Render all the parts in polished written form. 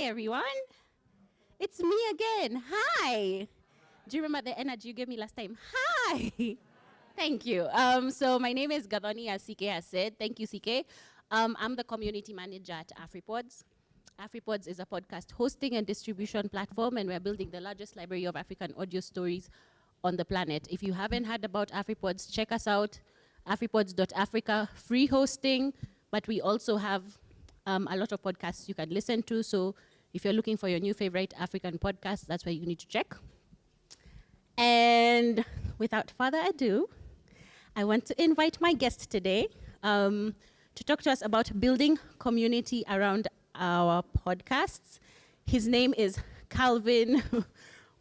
everyone. It's me again. Hi. Do you remember the energy you gave me last time? Hi. Thank you. So my name is Gadoni, as CK has said. Thank you, CK. I'm the community manager at AfriPods. AfriPods is a podcast hosting and distribution platform, and we're building the largest library of African audio stories on the planet. If you haven't heard about AfriPods, check us out, afripods.africa, free hosting, but we also have a lot of podcasts you can listen to. So if you're looking for your new favorite African podcast, that's where you need to check. And without further ado, I want to invite my guest today to talk to us about building community around our podcasts. His name is Calvin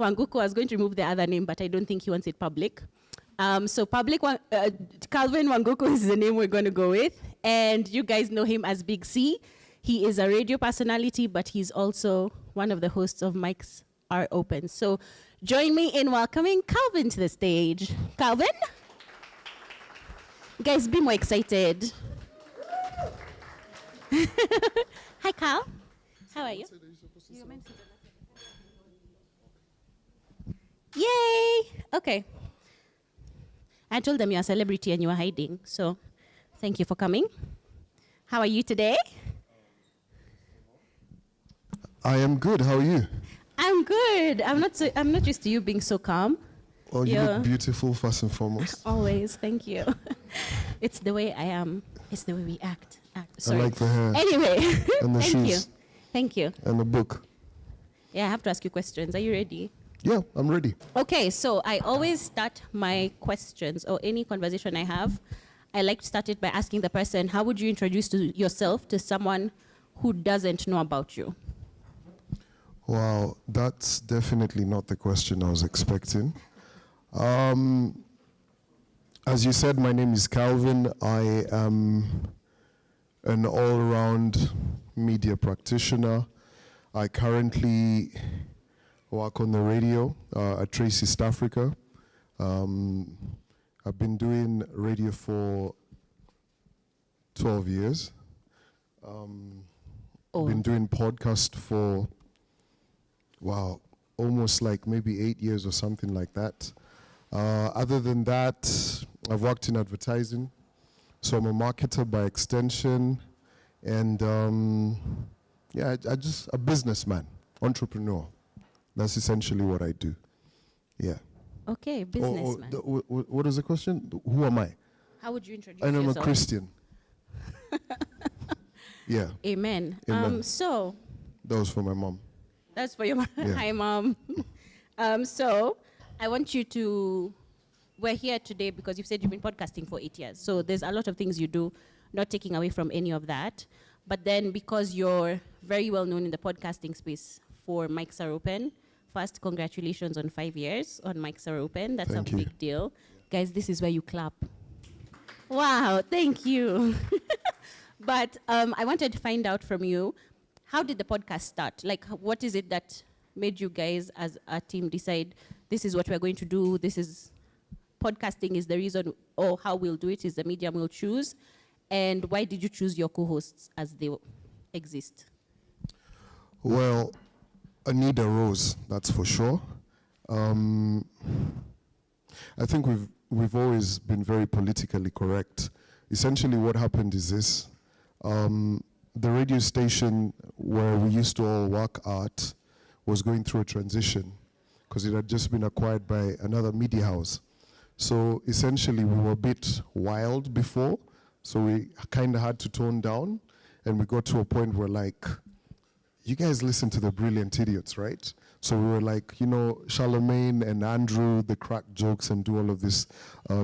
Wanguku. I was going to remove the other name, but I don't think he wants it public. Calvin Wanguku is the name we're going to go with. And you guys know him as Big C. He is a radio personality, but he's also one of the hosts of Mics Are Open. So join me in welcoming Calvin to the stage. Calvin? Guys, be more excited. Hi, Cal. How are you? Yay! Okay. I told them you're a celebrity and you are hiding, so thank you for coming. How are you today? I am good. How are you? I'm good. I'm not used to you being so calm. Oh, you look beautiful, first and foremost. Always. Thank you. It's the way I am. It's the way we act. Sorry. I like the hair. Anyway. And the Thank shoes. you. Thank you. And the book. Yeah, I have to ask you questions. Are you ready? Yeah, I'm ready. Okay, so I always start my questions or any conversation I have. I like to start it by asking the person, how would you introduce yourself to someone who doesn't know about you? Wow, that's definitely not the question I was expecting. As you said, my name is Calvin. I am an all-around media practitioner. I currently work on the radio at Trace East Africa. I've been doing radio for 12 years. I've been doing podcast for, wow, almost like maybe 8 years or something like that. Other than that, I've worked in advertising. So I'm a marketer by extension. And yeah, I just a businessman, entrepreneur. That's essentially what I do. Yeah. Okay, businessman. What is the question? Who am I? How would you introduce I'm yourself? a Christian. Yeah. Amen. Amen. So. That was for my mom. That's for your mom. Yeah. Hi, Mom. So I want you to, we're here today because you've said you've been podcasting for 8 years. So there's a lot of things you do, not taking away from any of that. But then because you're very well known in the podcasting space for Mics Are Open, first, congratulations on 5 years on Mics Are Open. That's a big deal. Guys, this is where you clap. Wow, thank you. But I wanted to find out from you, how did the podcast start? Like, what is it that made you guys as a team decide this is what we're going to do, podcasting is the reason, or how we'll do it is the medium we'll choose? And why did you choose your co-hosts as they exist? Well, a need arose, that's for sure. I think we've always been very politically correct. Essentially what happened is this. The radio station where we used to all work at was going through a transition because it had just been acquired by another media house. So essentially we were a bit wild before, so we kind of had to tone down, and we got to a point where like, you guys listen to the Brilliant Idiots, right? So we were like, you know, Charlemagne and Andrew, they crack jokes and do all of this,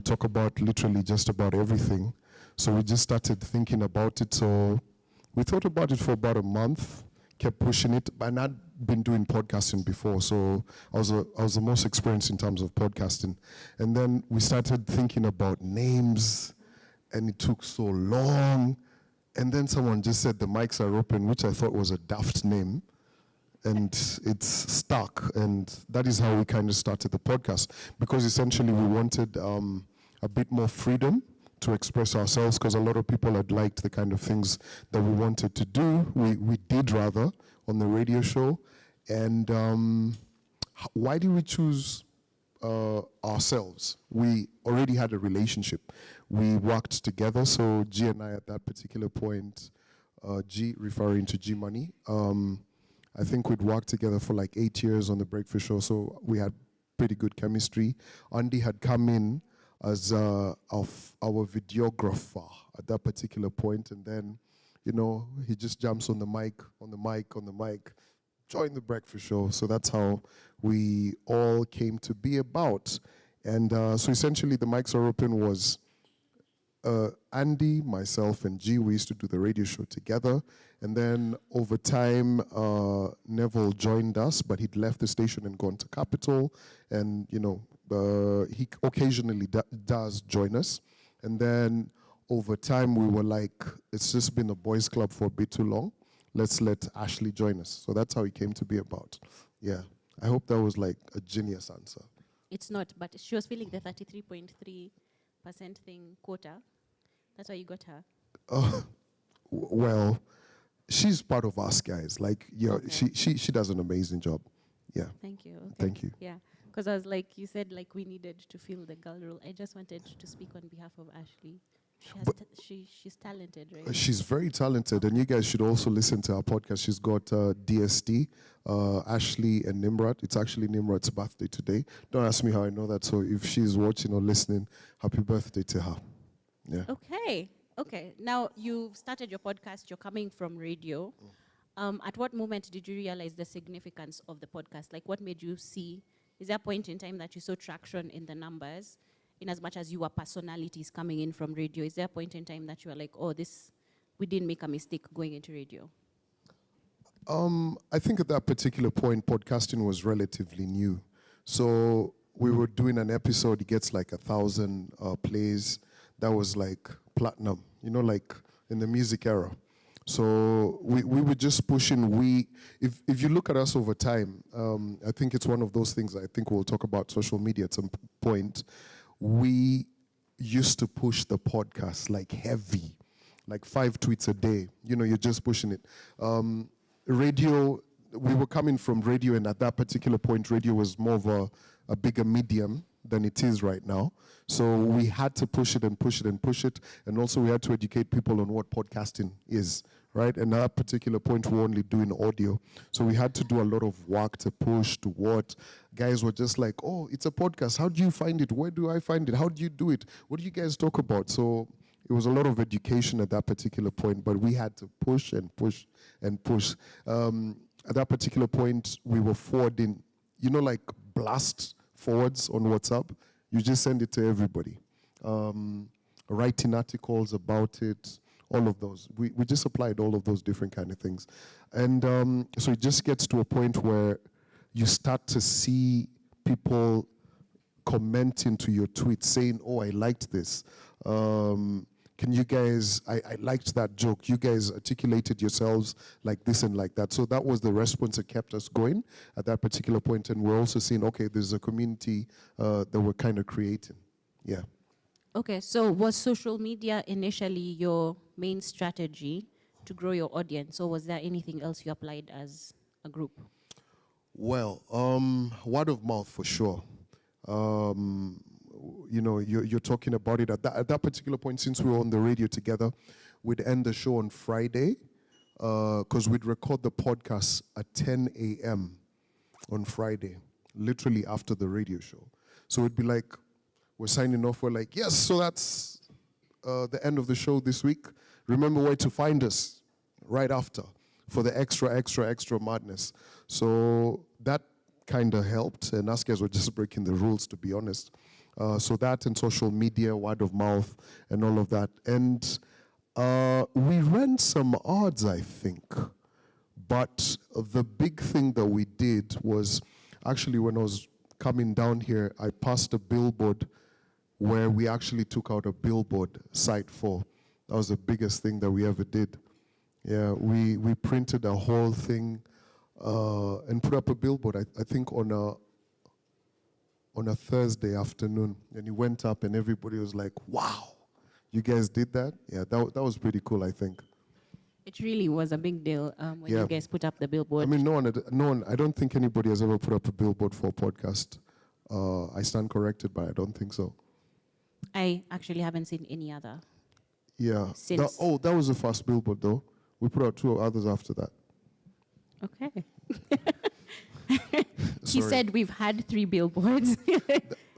talk about literally just about everything. So we just started thinking about it. So we thought about it for about a month, kept pushing it, and I'd been doing podcasting before, so I was the most experienced in terms of podcasting. And then we started thinking about names, and it took so long. And then someone just said the Mics Are Open, which I thought was a daft name. And it's stuck. And that is how we kind of started the podcast. Because essentially we wanted a bit more freedom to express ourselves, because a lot of people had liked the kind of things that we wanted to do. We did rather on the radio show. And why did we choose ourselves? We already had a relationship. We worked together. So G and I at that particular point, G referring to G Money, I think we'd worked together for like 8 years on the Breakfast Show. So we had pretty good chemistry. Andy had come in as our videographer at that particular point, and then, you know, he just jumps on the mic, join the Breakfast Show. So that's how we all came to be about. And so essentially the Mics Are Open was Andy, myself, and G. We used to do the radio show together. And then over time, Neville joined us, but he'd left the station and gone to Capital. And, you know, he occasionally does join us. And then over time, we were like, it's just been a boys' club for a bit too long. Let's let Ashley join us. So that's how he came to be about. Yeah. I hope that was like a genius answer. It's not, but she was feeling the 33.3% thing quota. That's why you got her. Well, she's part of us guys. Like, yeah, Okay. she does an amazing job. Yeah. Thank you. Okay. Thank you. Yeah, because I was like, you said like we needed to fill the girl role. I just wanted to speak on behalf of Ashley. She's talented, right? She's very talented, and you guys should also listen to our podcast. She's got DSD, Ashley and Nimrat. It's actually Nimrat's birthday today. Don't ask me how I know that. So if she's watching or listening, happy birthday to her. Yeah. Okay. Now you've started your podcast. You're coming from radio. At what moment did you realize the significance of the podcast? Like, what made you see? Is there a point in time that you saw traction in the numbers? In as much as you were personalities coming in from radio, is there a point in time that you were like, oh, we didn't make a mistake going into radio? I think at that particular point, podcasting was relatively new. So we were doing an episode, it gets like 1,000 plays. That was like platinum, you know, like in the music era. So we were just pushing. If you look at us over time, I think it's one of those things. I think we'll talk about social media at some point. We used to push the podcast like heavy, like 5 tweets a day. You know, you're just pushing it. Radio, we were coming from radio, and at that particular point, radio was more of a bigger medium than it is right now. So we had to push it and push it and push it. And also we had to educate people on what podcasting is, right? And at that particular point, we were only doing audio. So we had to do a lot of work to push to what. Guys were just like, oh, it's a podcast. How do you find it? Where do I find it? How do you do it? What do you guys talk about? So it was a lot of education at that particular point, but we had to push and push and push. At that particular point, we were forwarding, you know, like blast forwards on WhatsApp. You just send it to everybody. Writing articles about it, all of those. We just applied all of those different kind of things. And so it just gets to a point where you start to see people commenting to your tweets saying, oh, I liked this. Can you guys, I liked that joke. You guys articulated yourselves like this and like that. So that was the response that kept us going at that particular point. And we're also seeing, okay, there's a community that we're kind of creating. Yeah. Okay, so was social media initially your main strategy to grow your audience, or was there anything else you applied as a group? Well, word of mouth for sure. You know, you're talking about it at that particular point. Since we were on the radio together, we'd end the show on Friday because we'd record the podcast at 10 a.m. on Friday, literally after the radio show. So it'd be like, we're signing off. We're like, yes, so that's the end of the show this week. Remember where to find us right after for the extra madness. So that kind of helped, and us guys were just breaking the rules, to be honest. So that and social media, word of mouth, and all of that. And we ran some odds, I think. But the big thing that we did was, actually when I was coming down here, I passed a billboard where we actually took out a billboard site for. That was the biggest thing that we ever did. Yeah, we printed a whole thing and put up a billboard, I think on a Thursday afternoon. And it went up and everybody was like, wow, You guys did that? Yeah, that was pretty cool, I think. It really was a big deal when Yeah. you guys put up the billboard. I mean, no one, I don't think anybody has ever put up a billboard for a podcast. I stand corrected, but I don't think so. I actually haven't seen any other. Yeah. Since. That was the first billboard, though. We put out 2 others after that. Okay. He Sorry. said we've had 3 billboards.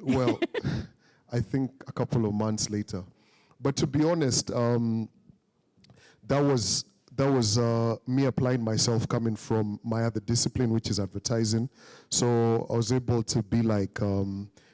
Well, I think a couple of months later. But to be honest, that was me applying myself coming from my other discipline, which is advertising. So I was able to be like,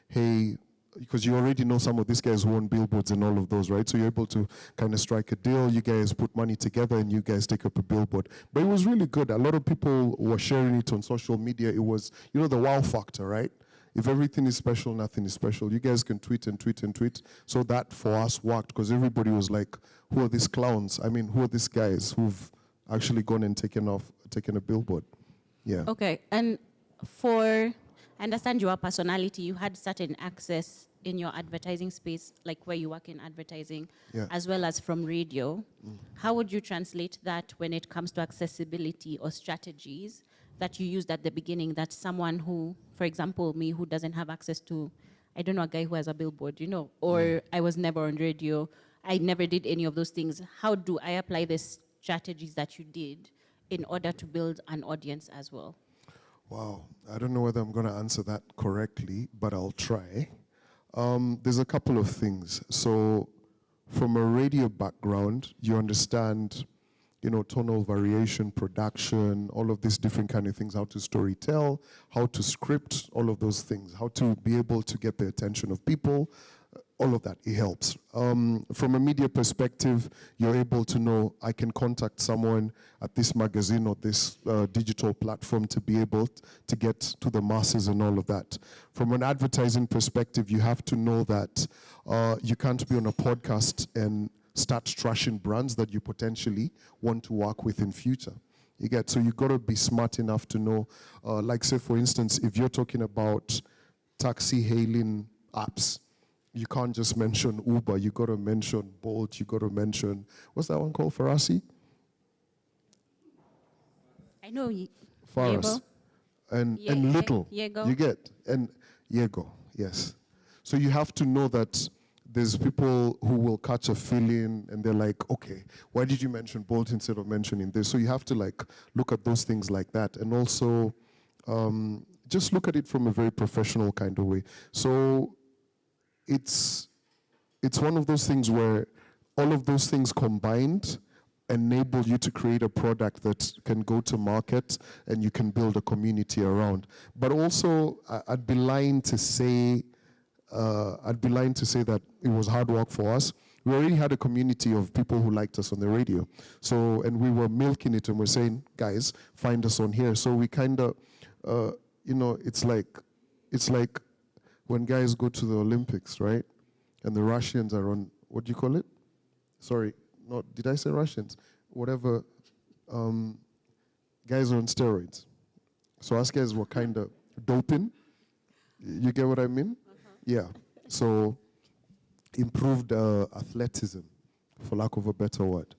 hey, because you already know some of these guys who own billboards and all of those, right? So you're able to kind of strike a deal. You guys put money together and you guys take up a billboard. But it was really good. A lot of people were sharing it on social media. It was, the wow factor, right? If everything is special, nothing is special. You guys can tweet and tweet and tweet. So that for us worked because everybody was like, who are these clowns? I mean, who are these guys who've actually gone and taken a billboard? Yeah. Okay, and I understand your personality, you had certain access in your advertising space, like where you work in advertising, as well as from radio. How would you translate that when it comes to accessibility or strategies that you used at the beginning, that someone who, for example, me, who doesn't have access to, I don't know, a guy who has a billboard, or I was never on radio, I never did any of those things. How do I apply the strategies that you did in order to build an audience as well? Wow, I don't know whether I'm going to answer that correctly, but I'll try. There's a couple of things. So from a radio background, you understand, tonal variation, production, all of these different kind of things, how to storytell, how to script, all of those things, how to be able to get the attention of people, all of that, it helps. From a media perspective, you're able to know, I can contact someone at this magazine or this digital platform to be able to get to the masses and all of that. From an advertising perspective, you have to know that you can't be on a podcast and start trashing brands that you potentially want to work with in future. So you got to be smart enough to know, like say for instance, if you're talking about taxi hailing apps, you can't just mention Uber, you got to mention Bolt, you got to mention, what's that one called, Farasi? I know. Faras. And Little. Yego. You get? And Yego, yes. So you have to know that there's people who will catch a feeling and they're like, okay, why did you mention Bolt instead of mentioning this? So you have to like look at those things like that. And also just look at it from a very professional kind of way. So it's one of those things where all of those things combined enable you to create a product that can go to market and you can build a community around. But also, I'd be lying to say that it was hard work for us. We already had a community of people who liked us on the radio. So, and we were milking it and we're saying, guys, find us on here. So we kind of, it's like when guys go to the Olympics, right? And the Russians are on, what do you call it? Sorry, did I say Russians? Whatever, guys are on steroids. So us guys were kind of doping. You get what I mean? Yeah. So improved athleticism, for lack of a better word.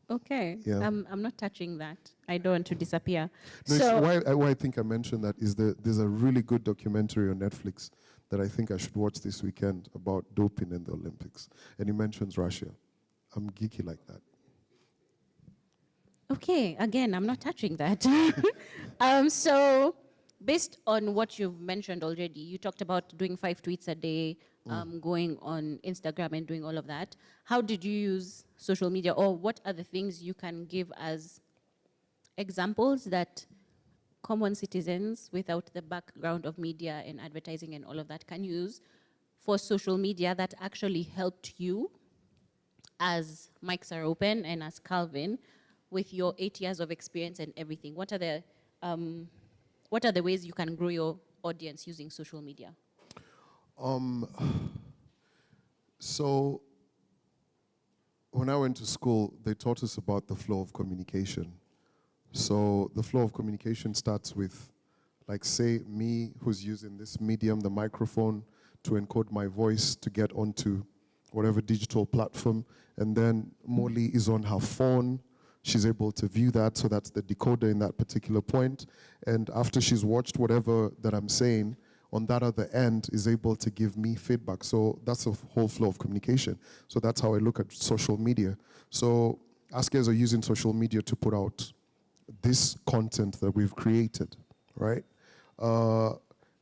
Okay. Yeah. I'm not touching that. I don't want to disappear. No, so why I think I mentioned that is there's a really good documentary on Netflix that I think I should watch this weekend about doping in the Olympics. And he mentions Russia. I'm geeky like that. Okay, again, I'm not touching that. So based on what you've mentioned already, you talked about doing 5 tweets a day, going on Instagram and doing all of that. How did you use social media, or what are the things you can give as examples that common citizens without the background of media and advertising and all of that can use for social media that actually helped you, as mics are open, and as Calvin, with your 8 years of experience and everything? What are the ways you can grow your audience using social media? So when I went to school, they taught us about the flow of communication. So the flow of communication starts with, like, say, me who's using this medium, the microphone, to encode my voice to get onto whatever digital platform, and then Molly is on her phone. She's able to view that, so that's the decoder in that particular point. And after she's watched whatever that I'm saying, on that other end is able to give me feedback. So that's a whole flow of communication. So that's how I look at social media. So Ask Guys are using social media to put out this content that we've created, right?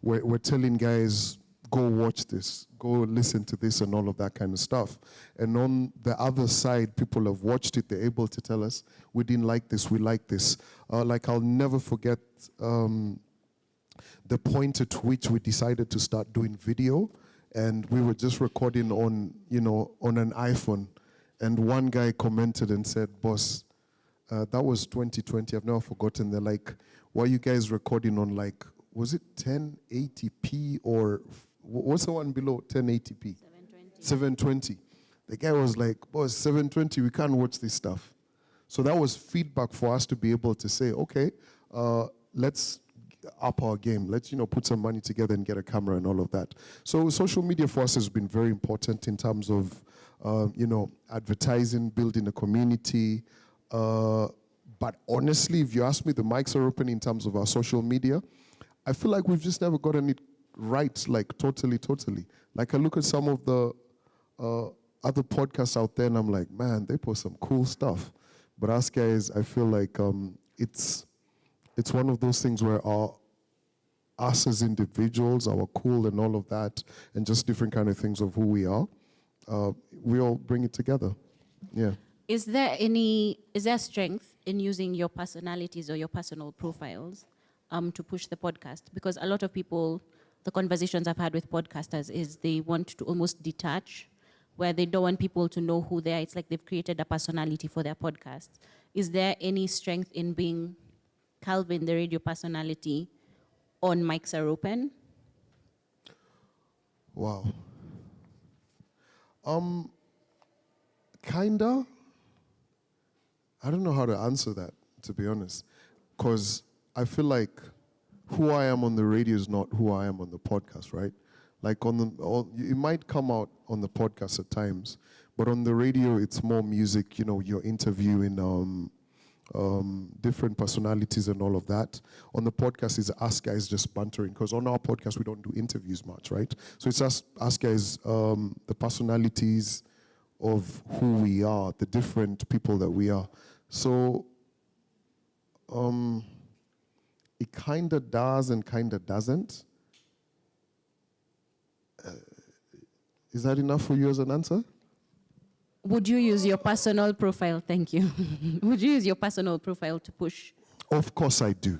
We're telling guys, go watch this, go listen to this and all of that kind of stuff. And on the other side, people have watched it, they're able to tell us, we didn't like this, we like this. Like I'll never forget the point at which we decided to start doing video, and we were just recording on, on an iPhone. And one guy commented and said, boss, that was 2020, I've never forgotten. They're like, why are you guys recording on like, was it 1080p or what's the one below 1080p? 720. 720. The guy was like, boss, 720, we can't watch this stuff. So that was feedback for us to be able to say, okay, let's up our game. Let's, put some money together and get a camera and all of that. So social media for us has been very important in terms of, advertising, building a community. But honestly, if you ask me, the mics are open in terms of our social media. I feel like we've just never gotten it right, like totally. Like I look at some of the other podcasts out there and I'm like, man, they post some cool stuff. But Ask Guys, I feel like it's one of those things where us as individuals, our cool and all of that, and just different kind of things of who we are, we all bring it together. Yeah. Is there strength in using your personalities or your personal profiles to push the podcast? Because a lot of people, the conversations I've had with podcasters is they want to almost detach, where they don't want people to know who they are. It's like they've created a personality for their podcast. Is there any strength in being Calvin, the radio personality, on Mics Are Open? Wow. Kinda. I don't know how to answer that, to be honest. Because I feel like who I am on the radio is not who I am on the podcast, right? Like it might come out on the podcast at times, but on the radio it's more music, you're interviewing different personalities and all of that. On the podcast, it's Ask Guys just bantering, because on our podcast, we don't do interviews much, right? So it's Ask Guys, the personalities of who we are, the different people that we are. So it kind of does and kind of doesn't. Is that enough for you as an answer? Would you use your personal profile? Thank you. Would you use your personal profile to push? Of course I do.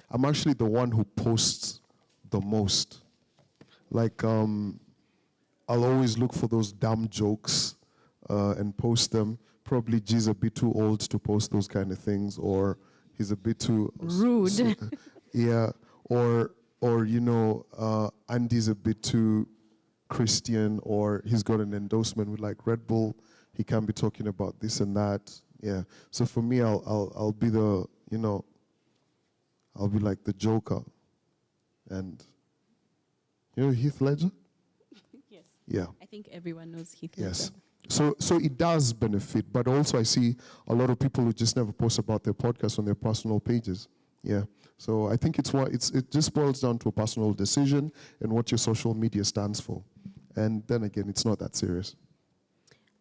I'm actually the one who posts the most. Like, I'll always look for those dumb jokes and post them. Probably G's a bit too old to post those kind of things, or he's a bit too... rude. Yeah, or Andy's a bit too Christian, or he's got an endorsement with like Red Bull. He can't be talking about this and that. Yeah. So for me, I'll be the, I'll be like the Joker. And Heath Ledger? Yes. Yeah. I think everyone knows Heath Ledger. Yes. So it does benefit, but also I see a lot of people who just never post about their podcast on their personal pages. Yeah. So I think it just boils down to a personal decision and what your social media stands for. And then again, it's not that serious.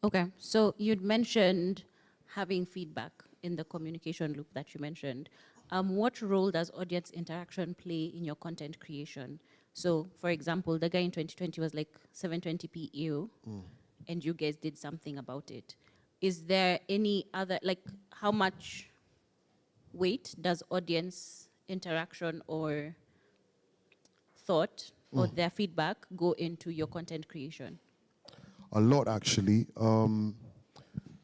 Okay, so you'd mentioned having feedback in the communication loop that you mentioned. What role does audience interaction play in your content creation? So, for example, the guy in 2020 was like 720p ew, and you guys did something about it. Is there any other, like, how much weight does audience interaction or thought or their feedback go into your content creation? A lot, actually.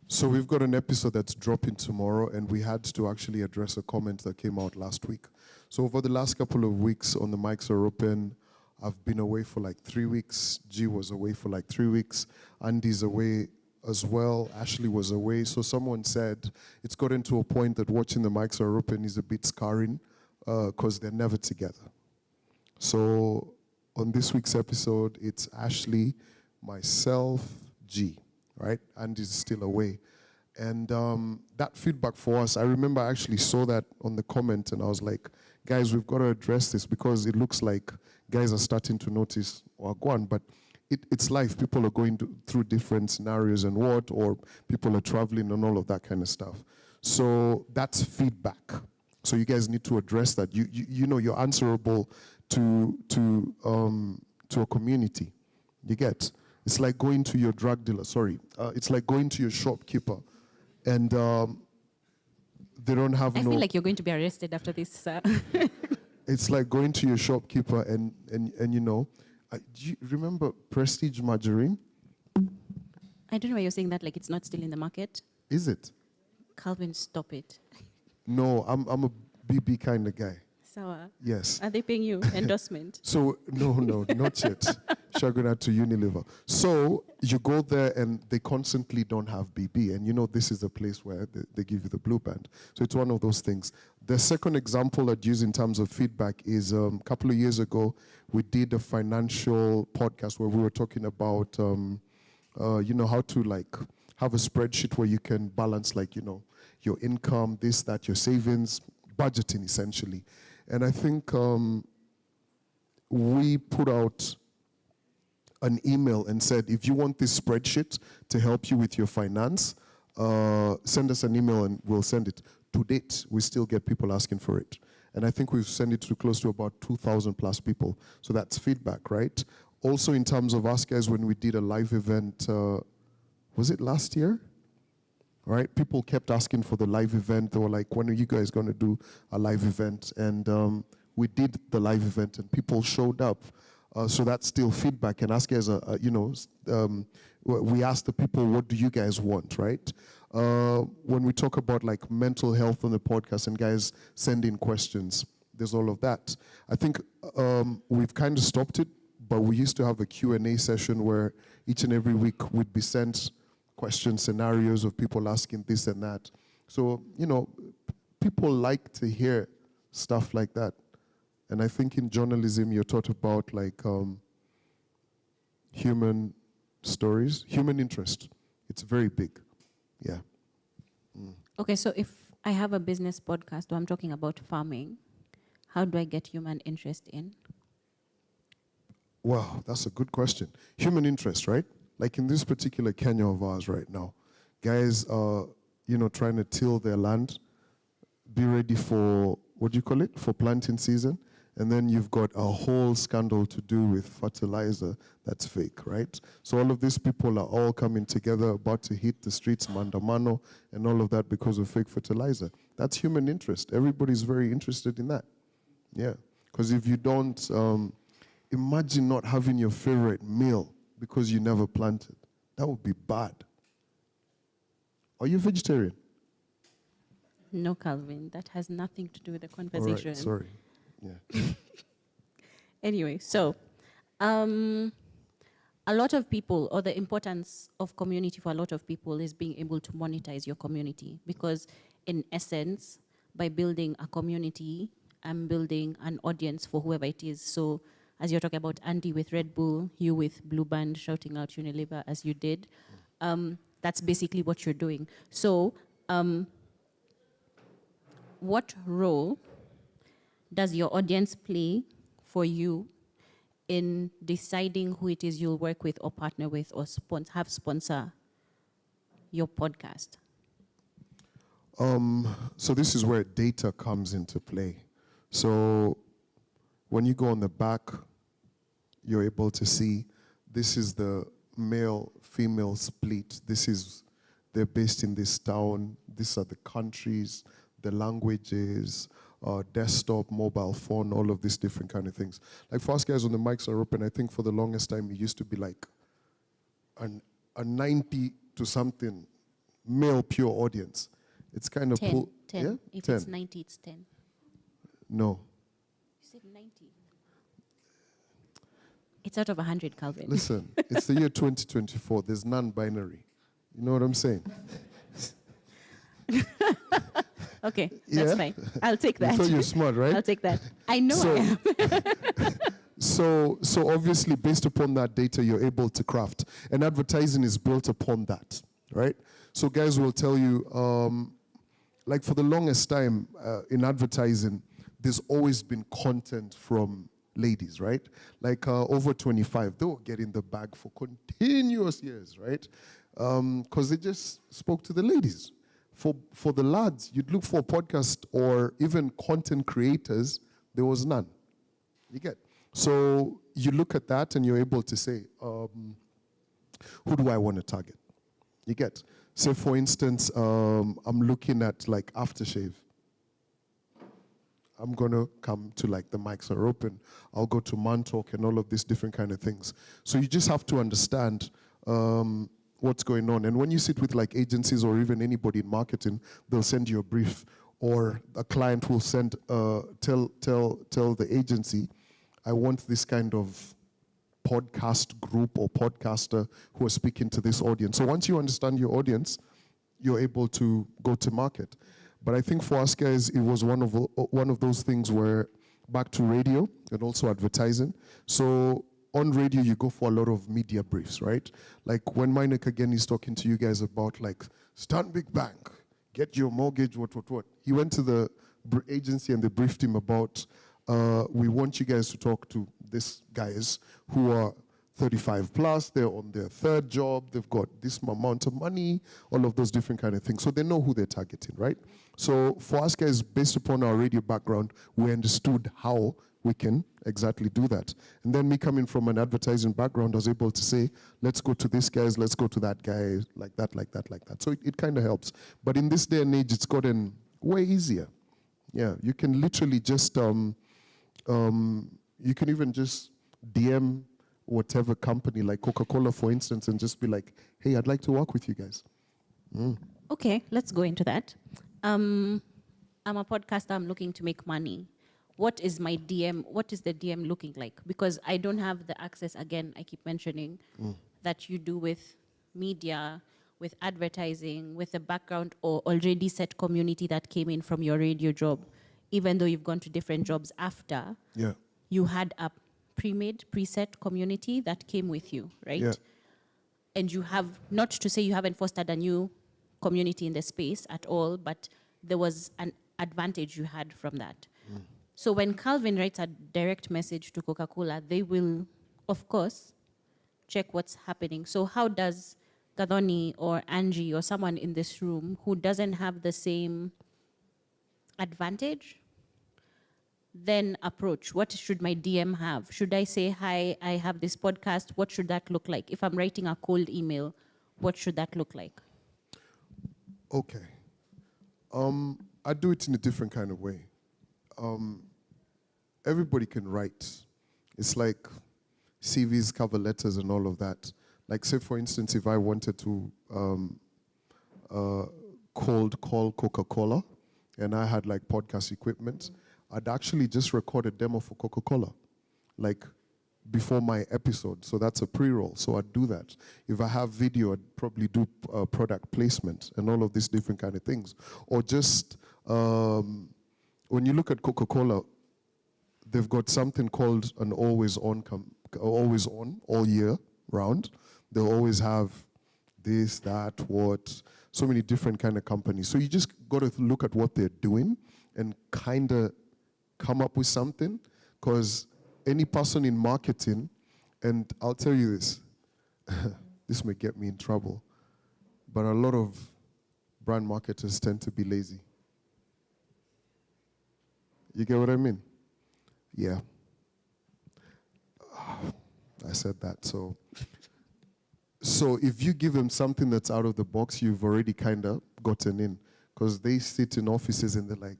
So we've got an episode that's dropping tomorrow, and we had to actually address a comment that came out last week. So over the last couple of weeks on the Mics Are Open, I've been away for like 3 weeks. G was away for like 3 weeks. Andy's away as well. Ashley was away. So someone said it's gotten to a point that watching the Mics Are Open is a bit scarring because they're never together. So on this week's episode, it's Ashley, myself, G, right? And is still away. And that feedback for us, I remember I actually saw that on the comment, and I was like, guys, we've got to address this because it looks like guys are starting to notice Wagwan, but it's life. People are going through different scenarios and or people are traveling and all of that kind of stuff. So that's feedback. So you guys need to address that. You know you're answerable to a community. You get? It's like going to your drug dealer. It's like going to your shopkeeper, and they don't have I feel like you're going to be arrested after this. It's like going to your shopkeeper and you know, do you remember Prestige margarine? I don't know why you're saying that like it's not still in the market. Is it? Calvin, stop it. No, I'm a BB kind of guy. Sour. Yes. Are they paying you endorsement? So, no, not yet. Shaguna to Unilever. So, you go there and they constantly don't have BB. And you know, this is a place where they give you the blue band. So, it's one of those things. The second example I'd use in terms of feedback is a couple of years ago, we did a financial podcast where we were talking about, you know, how to like have a spreadsheet where you can balance like, you know, your income, this, that, your savings, budgeting essentially. And I think we put out an email and said, if you want this spreadsheet to help you with your finance, send us an email and we'll send it. To date, we still get people asking for it. And I think we've sent it to close to about 2,000 plus people. So that's feedback, right? Also in terms of us guys, when we did a live event, was it last year? Right? People kept asking for the live event. They were like, when are you guys going to do a live event? And we did the live event and people showed up. So that's still feedback. And us guys, you know, we asked the people, what do you guys want, right? When we talk about like mental health on the podcast and guys send in questions, there's all of that. I think we've kind of stopped it, but we used to have a Q&A session where each and every week we'd be sent question scenarios of people asking this and that. So, you know, people like to hear stuff like that. And I think in journalism, you're taught about like human stories, human interest. It's very big. Yeah. Mm. Okay, so if I have a business podcast or I'm talking about farming, how do I get human interest in? Wow, that's a good question. Human interest, right? Like in this particular Kenya of ours right now, guys are, you know, trying to till their land, be ready for, what do you call it? For planting season. And then you've got a whole scandal to do with fertilizer that's fake, right? So all of these people are all coming together, about to hit the streets, mandamano, and all of that because of fake fertilizer. That's human interest. Everybody's very interested in that. Yeah. Because if you don't, imagine not having your favorite meal because you never planted. That would be bad. Are you vegetarian? No, Calvin. That has nothing to do with the conversation. All right, sorry. Yeah. Anyway, so a lot of people, or the importance of community for a lot of people is being able to monetize your community. Because in essence, by building a community, I'm building an audience for whoever it is. So as you're talking about Andy with Red Bull, you with Blue Band shouting out Unilever as you did, that's basically what you're doing. So what role does your audience play for you in deciding who it is you'll work with or partner with or have sponsor your podcast? So this is where data comes into play. So when you go on the back, you're able to see this is the male-female split. This is, they're based in this town. These are the countries, the languages, desktop, mobile phone, all of these different kind of things. Like for us guys when the mics are open, I think for the longest time it used to be like a 90 to something male pure audience. It's kind of 10. Yeah? If 10. it's 90, it's 10. No. You said 90. It's out of 100, Calvin. Listen, it's the year 2024. There's non-binary. You know what I'm saying? Okay, that's fine. I'll take that. You thought you're smart, right? I'll take that. I know I am. So obviously, based upon that data, you're able to craft. And advertising is built upon that, right? So guys will tell you, like for the longest time in advertising, there's always been content from ladies, right? Like over 25, they will get in the bag for continuous years, right? Because they just spoke to the ladies. For the lads, you'd look for a podcast or even content creators, there was none. You get. So you look at that and you're able to say, who do I want to target? You get. So for instance, I'm looking at like aftershave. I'm going to come to like the mics are open. I'll go to Man Talk and all of these different kind of things. So you just have to understand what's going on. And when you sit with like agencies or even anybody in marketing, they'll send you a brief, or a client will send tell the agency, I want this kind of podcast group or podcaster who are speaking to this audience. So once you understand your audience, you're able to go to market. But I think for us guys, it was one of those things where back to radio and also advertising. So on radio, you go for a lot of media briefs, right? Like when Meinek again is talking to you guys about like Stanbic Bank, get your mortgage, what. He went to the agency and they briefed him about, we want you guys to talk to these guys who are 35 plus, they're on their third job, they've got this amount of money, all of those different kind of things. So they know who they're targeting, right? So for us guys, based upon our radio background, we understood how we can exactly do that. And then me coming from an advertising background, I was able to say, let's go to this guys, let's go to that guy, like that. So it kind of helps. But in this day and age, it's gotten way easier. Yeah, you can literally just, you can even just DM whatever company, like Coca-Cola, for instance, and just be like, hey, I'd like to work with you guys. Okay, let's go into that. I'm a podcaster, I'm looking to make money. What is my DM? What is the DM looking like? Because I don't have the access, again, I keep mentioning, that you do with media, with advertising, with a background or already set community that came in from your radio job. Even though you've gone to different jobs after, you had a pre-made, preset community that came with you, right? Yeah. And you have, not to say you haven't fostered a new community in the space at all, but there was an advantage you had from that. So when Calvin writes a direct message to Coca-Cola, they will, of course, check what's happening. So how does Gadoni or Angie or someone in this room who doesn't have the same advantage then approach? What should my DM have? Should I say, hi, I have this podcast? What should that look like? If I'm writing a cold email, what should that look like? Okay. I do it in a different kind of way. Everybody can write. It's like CVs, cover letters, and all of that. Like, say, for instance, if I wanted to cold call Coca-Cola, and I had like podcast equipment, I'd actually just record a demo for Coca-Cola, like before my episode. So that's a pre-roll. So I'd do that. If I have video, I'd probably do product placement and all of these different kind of things. Or just when you look at Coca-Cola, they've got something called an always on, all year round. They'll always have this, that, what, so many different kind of companies. So you just got to look at what they're doing and kind of come up with something, because any person in marketing, and I'll tell you this, this may get me in trouble, but a lot of brand marketers tend to be lazy. You get what I mean? Yeah. I said that, so if you give them something that's out of the box, you've already kind of gotten in, because they sit in offices and they're like,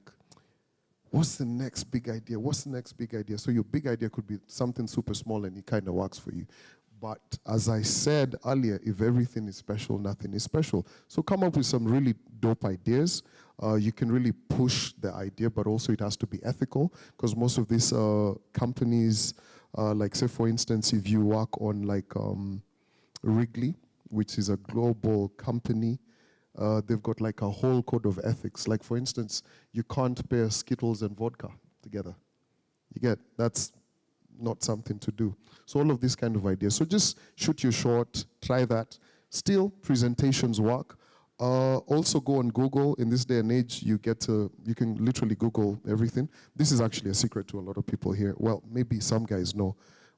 what's the next big idea? What's the next big idea? So your big idea could be something super small and it kind of works for you. But as I said earlier, if everything is special, nothing is special. So come up with some really dope ideas. You can really push the idea, but also it has to be ethical, because most of these companies, like say for instance, if you work on like Wrigley, which is a global company, they've got like a whole code of ethics. Like for instance, you can't pair Skittles and vodka together. You get, that's not something to do. So all of these kind of ideas. So just shoot your short, try that. Still, presentations work. Also go on Google. In this day and age, you can literally Google everything. This is actually a secret to a lot of people here. Well, maybe some guys know.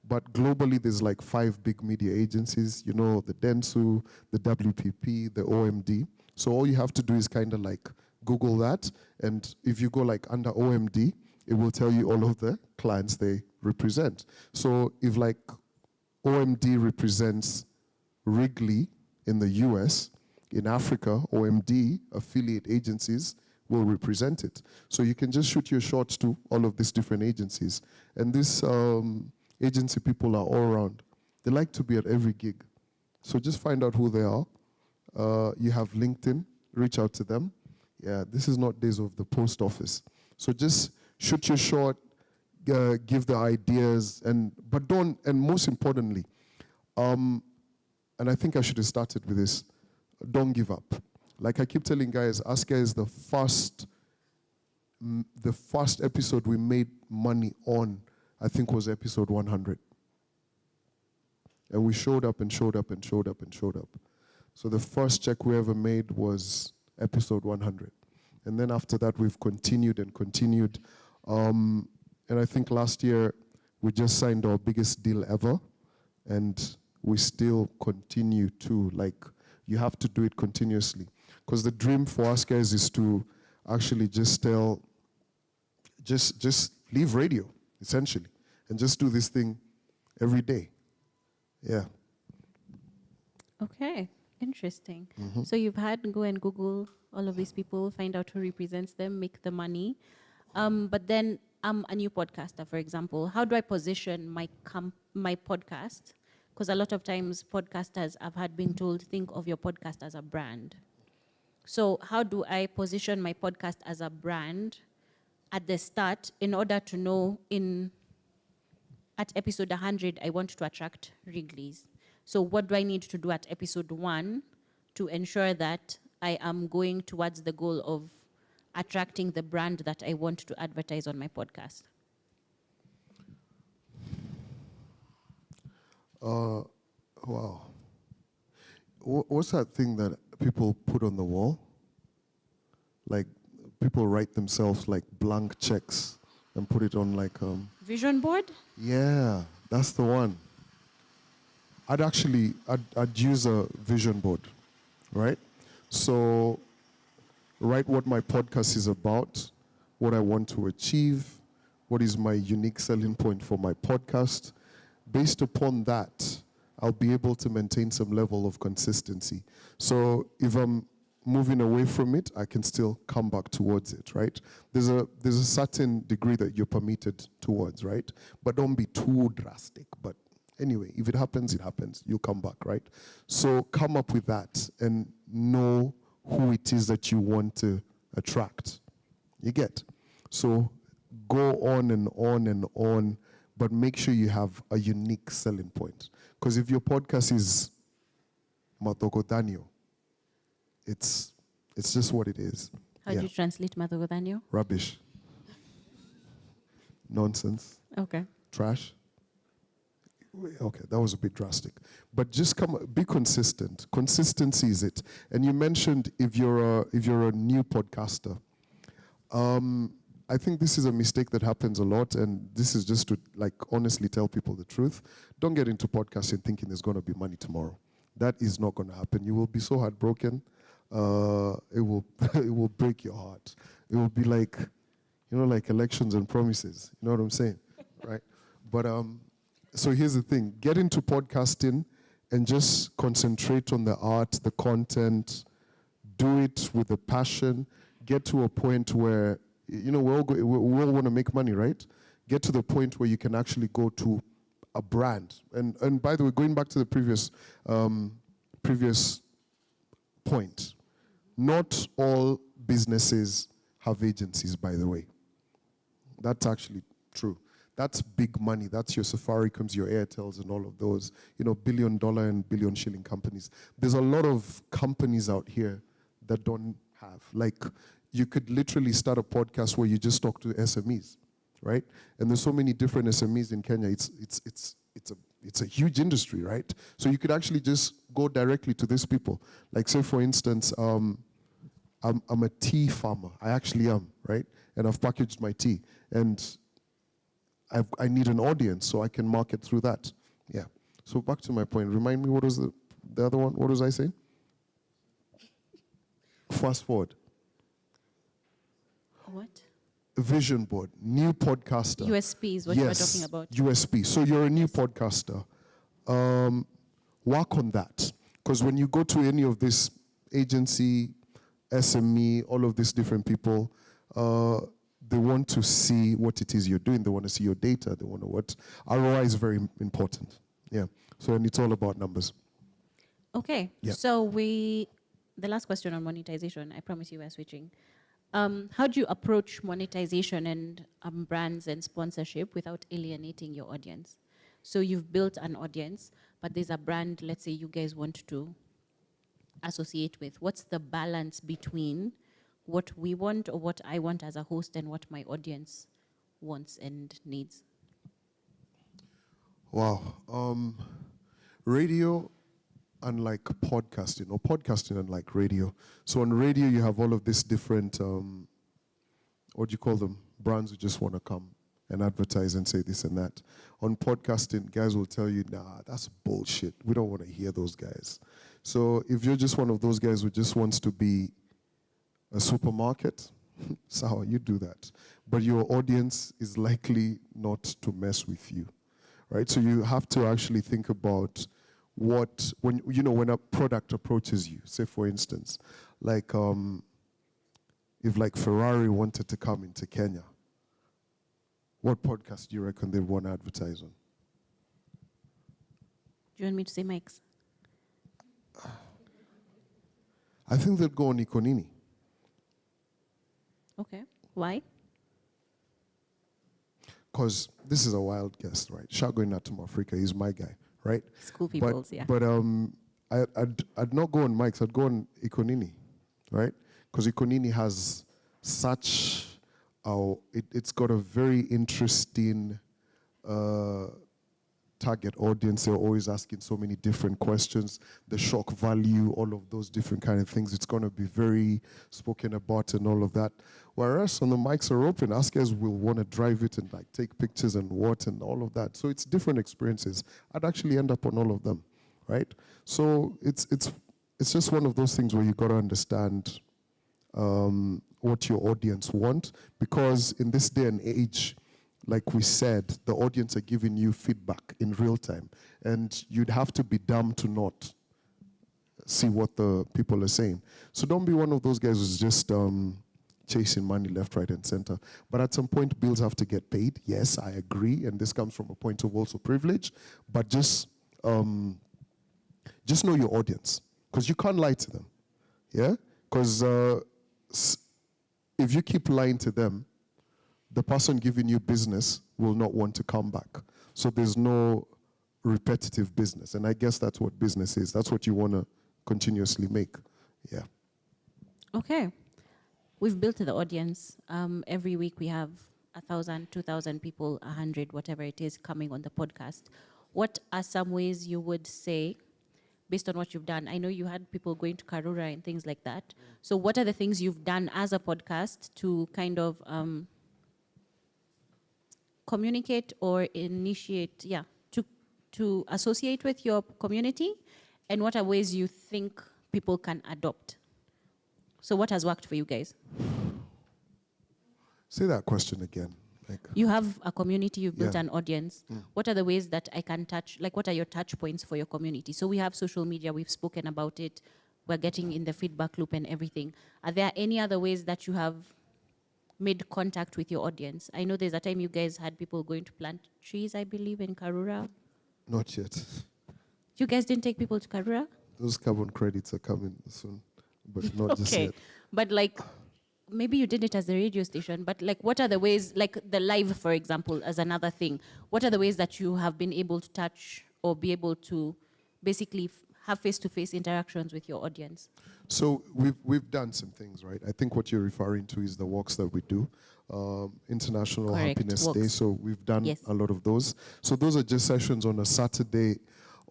But globally, there's like 5 big media agencies. You know, the Dentsu, the WPP, the OMD. So all you have to do is kind of like Google that. And if you go like under OMD, it will tell you all of the clients they represent. So if like OMD represents Wrigley in the US, in Africa, OMD affiliate agencies will represent it. So you can just shoot your shots to all of these different agencies. And these agency people are all around. They like to be at every gig. So just find out who they are. You have LinkedIn, reach out to them. Yeah, this is not days of the post office. So just shoot your shot, give the ideas, but don't, and most importantly, and I think I should have started with this, don't give up. Like I keep telling guys, Aska is the first episode we made money on, I think was episode 100. And we showed up and showed up and showed up and showed up. So the first check we ever made was episode 100. And then after that, we've continued and continued. And I think last year, we just signed our biggest deal ever. And we still continue to, like, you have to do it continuously. Because the dream for us guys is to actually just leave radio, essentially. And just do this thing every day. Yeah. Okay, interesting. Mm-hmm. So you've had go and Google all of these people, find out who represents them, make the money. But then I'm a new podcaster, for example. How do I position my podcast? Because a lot of times podcasters I've had being told, think of your podcast as a brand. So how do I position my podcast as a brand at the start in order to know at episode 100, I want to attract Wrigley's. So what do I need to do at episode 1 to ensure that I am going towards the goal of attracting the brand that I want to advertise on my podcast? Wow. What's that thing that people put on the wall? Like, people write themselves like blank checks and put it on like Vision board? Yeah, that's the one. I'd use a vision board, right? So write what my podcast is about, what I want to achieve, what is my unique selling point for my podcast. Based upon that, I'll be able to maintain some level of consistency. So if I'm moving away from it, I can still come back towards it, right? There's a certain degree that you're permitted towards, right? But don't be too drastic. But anyway, if it happens, it happens. You'll come back, right? So come up with that and know who it is that you want to attract. You get? So go on and on and on, but make sure you have a unique selling point. Because if your podcast is Matogotanyo, it's just what it is. How do you translate Matogotanyo? Rubbish. Nonsense. Okay. Trash. Okay, that was a bit drastic. But just be consistent. Consistency is it. And you mentioned if you're a new podcaster. I think this is a mistake that happens a lot, and this is just to like honestly tell people the truth. Don't get into podcasting thinking there's going to be money tomorrow. That is not going to happen. You will be so heartbroken. It will break your heart. It will be like, like elections and promises. You know what I'm saying, right? But so here's the thing: get into podcasting and just concentrate on the art, the content. Do it with a passion. Get to a point where we all want to make money, right? Get to the point where you can actually go to a brand. And by the way, going back to the previous point, not all businesses have agencies, by the way. That's actually true. That's big money. That's your Safaricom's, your Airtels, and all of those, $1 billion and billion shilling companies. There's a lot of companies out here that don't have. Like, you could literally start a podcast where you just talk to SMEs, right? And there's so many different SMEs in Kenya. It's a huge industry, right? So you could actually just go directly to these people. Like say for instance, I'm a tea farmer. I actually am, right? And I've packaged my tea. And I need an audience so I can market through that. Yeah. So back to my point. Remind me, what was the other one? What was I saying? Fast forward. What? Vision board, new podcaster. USP is what you were talking about. USP. So you're a new podcaster. Work on that. Because when you go to any of this agency, SME, all of these different people, they want to see what it is you're doing. They want to see your data. They want to what. ROI is very important. Yeah. So and it's all about numbers. Okay. Yeah. So the last question on monetization, I promise you we're switching. How do you approach monetization and brands and sponsorship without alienating your audience? So you've built an audience, but there's a brand, let's say you guys want to associate with. What's the balance between what we want or what I want as a host and what my audience wants and needs? Wow. Radio, unlike podcasting, or podcasting unlike radio. So on radio, you have all of these different, what do you call them? Brands who just want to come and advertise and say this and that. On podcasting, guys will tell you, nah, that's bullshit. We don't want to hear those guys. So if you're just one of those guys who just wants to be a supermarket, so you do that. But your audience is likely not to mess with you, right? So you have to actually think about when a product approaches you, say for instance, like if like Ferrari wanted to come into Kenya, what podcast do you reckon they want to advertise on? Do you want me to say Mike's? I think they'd go on Ikonini. Okay. Why? Because this is a wild guest, right? Shago Inatum Africa, he's my guy, right? School people's, yeah. But I'd not go on Mike's, I'd go on Ikonini, right? Because Ikonini has such, it's got a very interesting target audience. They're always asking so many different questions, the shock value, all of those different kind of things. It's going to be very spoken about and all of that. Whereas on the mics are open, askers will want to drive it and like take pictures and what and all of that. So it's different experiences. I'd actually end up on all of them, right? So it's just one of those things where you got to understand what your audience want, because in this day and age, like we said, the audience are giving you feedback in real time, and you'd have to be dumb to not see what the people are saying. So don't be one of those guys who's just chasing money left, right, and center. But at some point, bills have to get paid. Yes, I agree, and this comes from a point of also privilege. But just know your audience, because you can't lie to them. Yeah, because if you keep lying to them, the person giving you business will not want to come back. So there's no repetitive business. And I guess that's what business is. That's what you want to continuously make. Yeah. Okay. We've built the audience. Every week we have 1,000, 2,000 people, 100, whatever it is, coming on the podcast. What are some ways you would say, based on what you've done? I know you had people going to Karura and things like that. So what are the things you've done as a podcast to kind of communicate or initiate, to associate with your community? And what are ways you think people can adopt? So what has worked for you guys? Say that question again. You have a community, you've built an audience. What are the ways that I can touch, like what are your touch points for your community? So we have social media, we've spoken about it, we're getting in the feedback loop and everything. Are there any other ways that you have made contact with your audience? I know there's a time you guys had people going to plant trees, I believe, in Karura. Not yet. You guys didn't take people to Karura? Those carbon credits are coming soon, but not just yet. But like, maybe you did it as a radio station, but like what are the ways, like the live, for example, as another thing, what are the ways that you have been able to touch or be able to basically have face-to-face interactions with your audience? So we've done some things, right? I think what you're referring to is the walks that we do, International Correct, Happiness walks. Day. So we've done Yes. a lot of those. So those are just sessions on a Saturday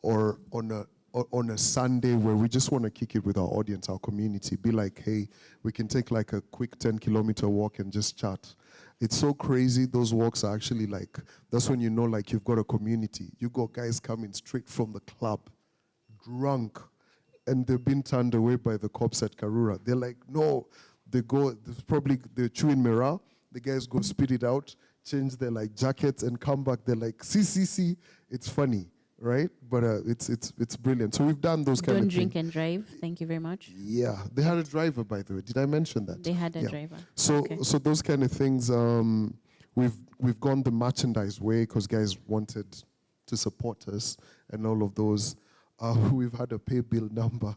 or on a Sunday where we just want to kick it with our audience, our community. Be like, hey, we can take like a quick 10-kilometer walk and just chat. It's so crazy. Those walks are actually like, that's when you know like you've got a community. You got guys coming straight from the club, drunk, and they've been turned away by the cops at Karura. They're like, no, they're chewing mirror. The guys go spit it out, change their like jackets and come back. They're like, see. It's funny, right? But it's brilliant. So we've done those kind of things. Don't drink and drive. Thank you very much. Yeah, they had a driver, by the way. Did I mention that? They had a Yeah. driver. So Okay. so those kind of things. We've gone the merchandise way because guys wanted to support us and all of those. We've had a pay bill number.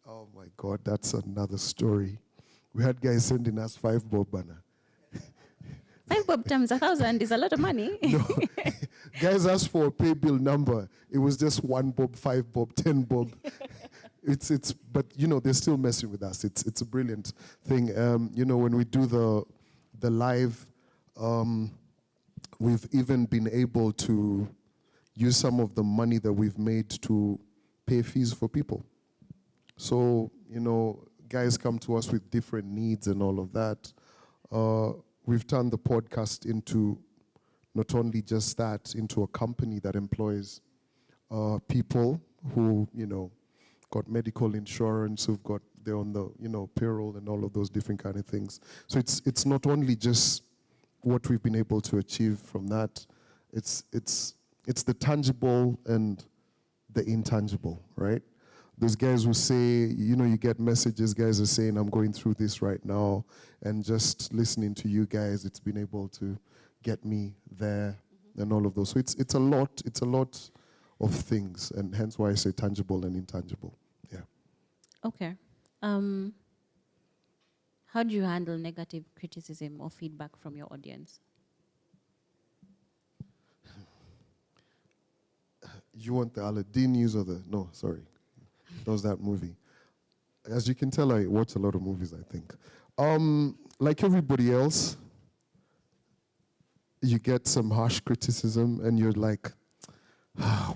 Oh my God, that's another story. We had guys sending us 5 bob banner. 5 bob times 1,000 is a lot of money. No, guys asked for a pay bill number. It was just 1 bob, 5 bob, 10 bob. But you know they're still messing with us. It's a brilliant thing. You know when we do the live, we've even been able to use some of the money that we've made to pay fees for people. So, you know, guys come to us with different needs and all of that. We've turned the podcast into not only just that, into a company that employs people who, you know, got medical insurance, they're on the, you know, payroll and all of those different kind of things. So it's not only just what we've been able to achieve from that, it's the tangible and the intangible, right? Those guys will say, you know, you get messages, guys are saying, I'm going through this right now, and just listening to you guys, it's been able to get me there and all of those. So it's a lot of things, and hence why I say tangible and intangible. Yeah. Okay. How do you handle negative criticism or feedback from your audience? You want the Aladdin news or the... No, sorry. That was that movie. As you can tell, I watch a lot of movies, I think. Like everybody else, you get some harsh criticism and you're like,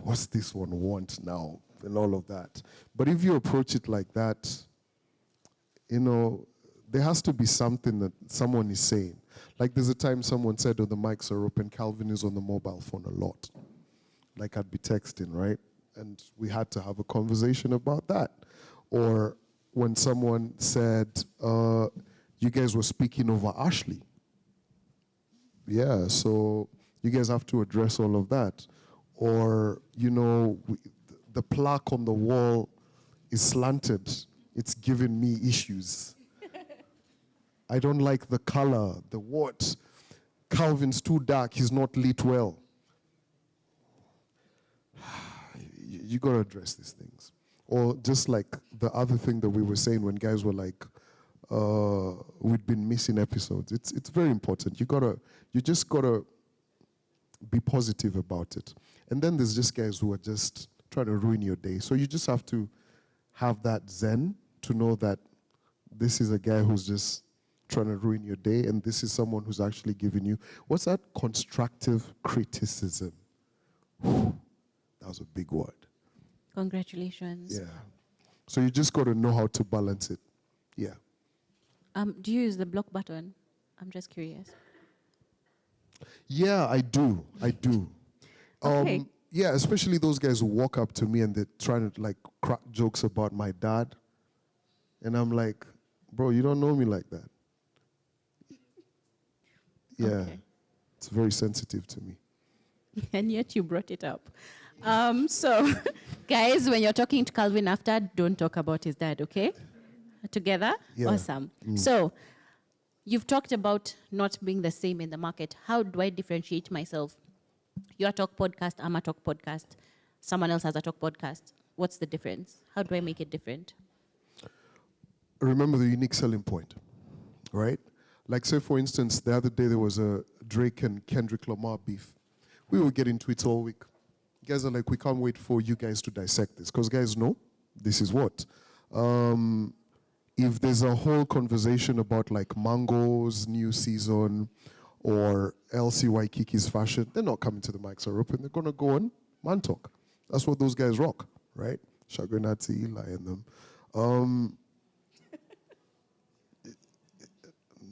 what's this one want now? And all of that. But if you approach it like that, you know, there has to be something that someone is saying. Like there's a time someone said, oh, the mics are open, Calvin is on the mobile phone a lot. Like I'd be texting, right? And we had to have a conversation about that. Or when someone said, you guys were speaking over Ashley. Yeah, so you guys have to address all of that. Or, you know, the plaque on the wall is slanted. It's giving me issues. I don't like the color, the what. Calvin's too dark, he's not lit well. You got to address these things. Or just like the other thing that we were saying when guys were like, we'd been missing episodes. It's very important. You just got to be positive about it. And then there's just guys who are just trying to ruin your day. So you just have to have that zen to know that this is a guy who's just trying to ruin your day, and this is someone who's actually giving you, what's that? Constructive criticism. Whew, that was a big word. Congratulations. Yeah. So you just got to know how to balance it. Yeah. Do you use the block button? I'm just curious. Yeah, I do. Okay. Yeah, especially those guys who walk up to me and they're trying to like crack jokes about my dad. And I'm like, bro, you don't know me like that. Yeah. Okay. It's very sensitive to me. And yet you brought it up. So, guys, when you're talking to Calvin after, don't talk about his dad, okay? Together? Yeah. Awesome. So, you've talked about not being the same in the market. How do I differentiate myself? You're a talk podcast, I'm a talk podcast. Someone else has a talk podcast. What's the difference? How do I make it different? Remember the unique selling point, right? Like, say, for instance, the other day there was a Drake and Kendrick Lamar beef. We will get into it all week. Guys are like, we can't wait for you guys to dissect this. Because guys know this is what. If there's a whole conversation about like Mango's new season or Elsie Waikiki's fashion, they're not coming to the mics are open. They're going to go on Man Talk. That's what those guys rock, right? Shagunati, Eli, and them.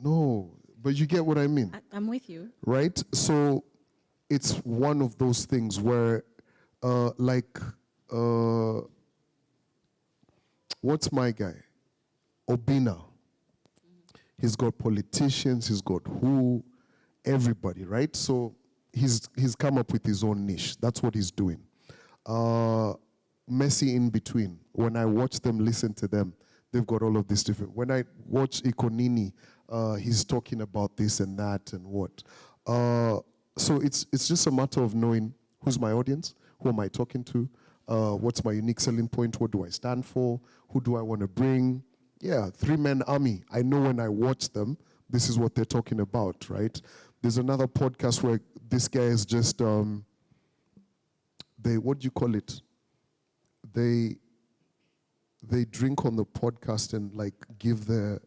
No, but you get what I mean. I'm with you. Right? So it's one of those things where, what's my guy? Obina. He's got politicians, he's got everybody, right? So he's come up with his own niche. That's what he's doing. Messi in between. When I watch them, listen to them, they've got all of this different. When I watch Ikonini, he's talking about this and that and what. So it's just a matter of knowing who's my audience, who am I talking to, what's my unique selling point, what do I stand for, who do I want to bring. Yeah, 3-man army. I know when I watch them, this is what they're talking about, right? There's another podcast where this guy is just, what do you call it? They drink on the podcast and like give their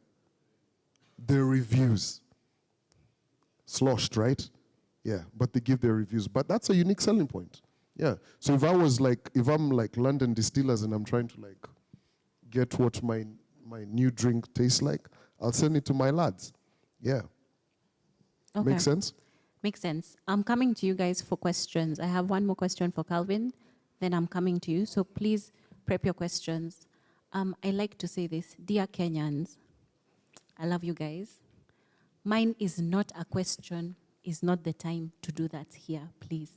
reviews. Sloshed, right? Yeah, but they give their reviews. But that's a unique selling point. Yeah. So if I'm like London Distillers and I'm trying to like get what my new drink tastes like, I'll send it to my lads. Yeah. Okay. Make sense? Makes sense. I'm coming to you guys for questions. I have one more question for Calvin, then I'm coming to you. So please prep your questions. I like to say this. Dear Kenyans, I love you guys. Mine is not a question. It's not the time to do that here, please.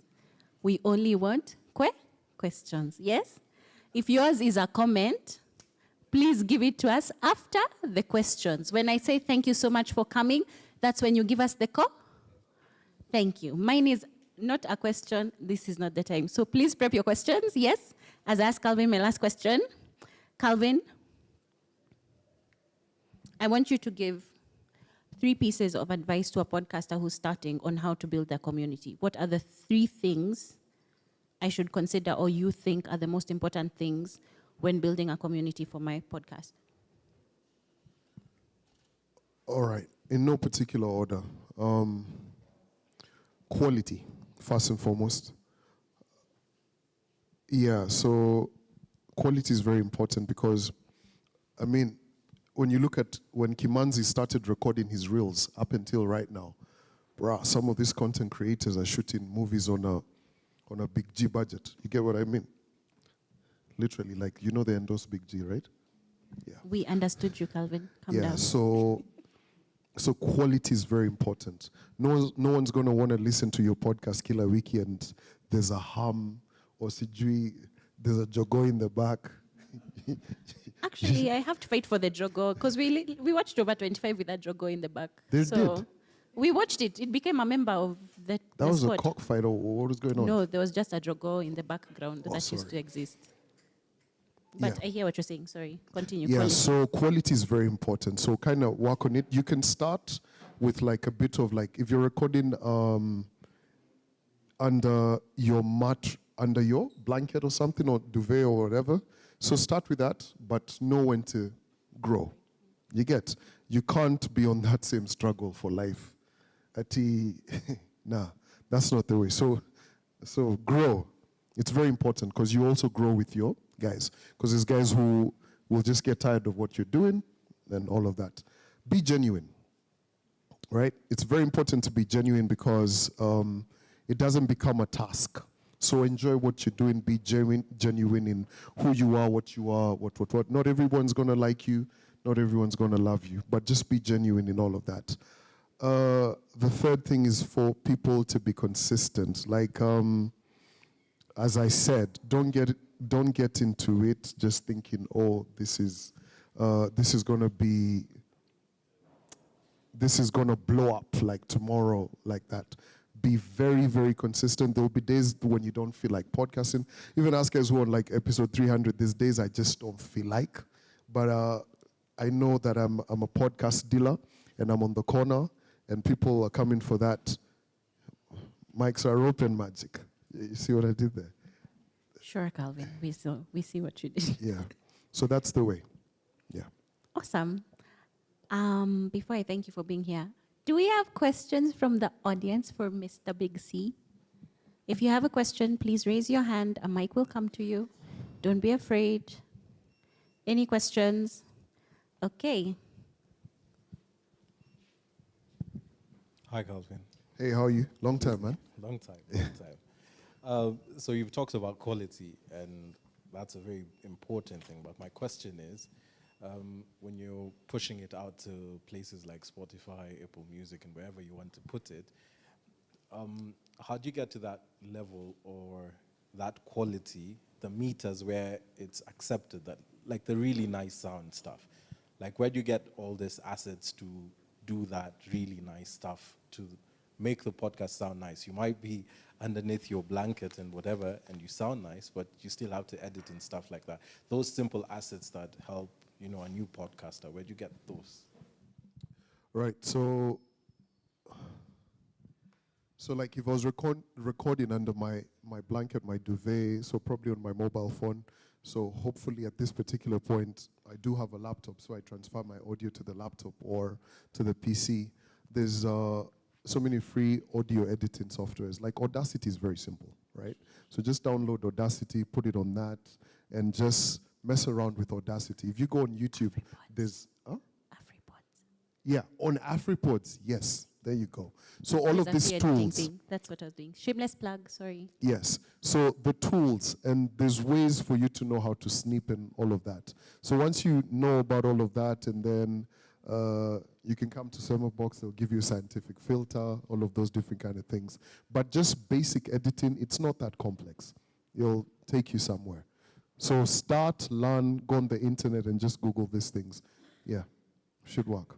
We only want questions, yes? If yours is a comment, please give it to us after the questions. When I say thank you so much for coming, that's when you give us the call. Thank you. Mine is not a question. This is not the time. So please prep your questions. Yes? As I asked Calvin my last question. Calvin, I want you to give 3 pieces of advice to a podcaster who's starting on how to build their community. What are the 3 things I should consider or you think are the most important things when building a community for my podcast? All right. In no particular order. Quality, first and foremost. Yeah, so quality is very important because, I mean, when you look at when Kimanzi started recording his reels up until right now, some of these content creators are shooting movies on a big G budget. You get what I mean? Literally, like, you know they endorse Big G, right? Yeah. We understood you, Calvin. Calm down. So quality is very important. No one's going to want to listen to your podcast kila wiki and there's a hum or sijui, there's a jogo in the back. Actually, I have to fight for the jogo because we watched over 25 with that jogo in the back. They did. We watched it. It became a member of the That was squad. a cockfight or what was going on? No, there was just a jogo in the background that sorry. used to exist. But Yeah. I hear what you're saying. Sorry. Continue. Yeah, Quality. so quality is very important. So kind of work on it. You can start with like a bit of like, if you're recording under your mat, under your blanket or something, or duvet or whatever. So start with that, but know when to grow. You get? You can't be on that same struggle for life. Nah, that's not the way. So grow. It's very important because you also grow with your guys. Because there's guys who will just get tired of what you're doing and all of that. Be genuine, right? It's very important to be genuine because it doesn't become a task. So enjoy what you're doing. Be genuine in who you are, what you are, what. Not everyone's going to like you. Not everyone's going to love you. But just be genuine in all of that. The third thing is for people to be consistent. Like, as I said, don't get into it just thinking, oh, this is going to blow up like tomorrow, like that. Be very, very consistent. There will be days when you don't feel like podcasting. Even ask guys who are on like episode 300, there's days I just don't feel like. But I know that I'm a podcast dealer and I'm on the corner and people are coming for that. Mics are open, magic. You see what I did there? Sure, Calvin. We see what you did. Yeah. So that's the way. Yeah. Awesome. Before I thank you for being here, do we have questions from the audience for Mr. Big C? If you have a question, please raise your hand. A mic will come to you. Don't be afraid. Any questions? Okay. Hi, Calvin. Hey, how are you? Long time, man. Long time, long time. So you've talked about quality, and that's a very important thing. But my question is, when you're pushing it out to places like Spotify, Apple Music, and wherever you want to put it, how do you get to that level or that quality, the meters where it's accepted, that like the really nice sound stuff? Like, where do you get all these assets to do that really nice stuff to make the podcast sound nice? You might be underneath your blanket and whatever, and you sound nice, but you still have to edit and stuff like that. Those simple assets that help, a new podcaster. Where do you get those? Right. So like if I was recording under my blanket, my duvet, so probably on my mobile phone. So hopefully at this particular point, I do have a laptop, so I transfer my audio to the laptop or to the PC. There's so many free audio editing softwares. Like Audacity is very simple, right? So just download Audacity, put it on that, and just mess around with Audacity. If you go on YouTube, there's... AfriPods. Yeah, on AfriPods, yes. There you go. So all of these tools... Thing. That's what I was doing. Shameless plug, sorry. Yes. So the tools, and there's ways for you to know how to snip and all of that. So once you know about all of that, and then you can come to Serverbox, they'll give you a scientific filter, all of those different kind of things. But just basic editing, it's not that complex. It'll take you somewhere. So start, learn, go on the internet and just Google these things. Yeah, should work.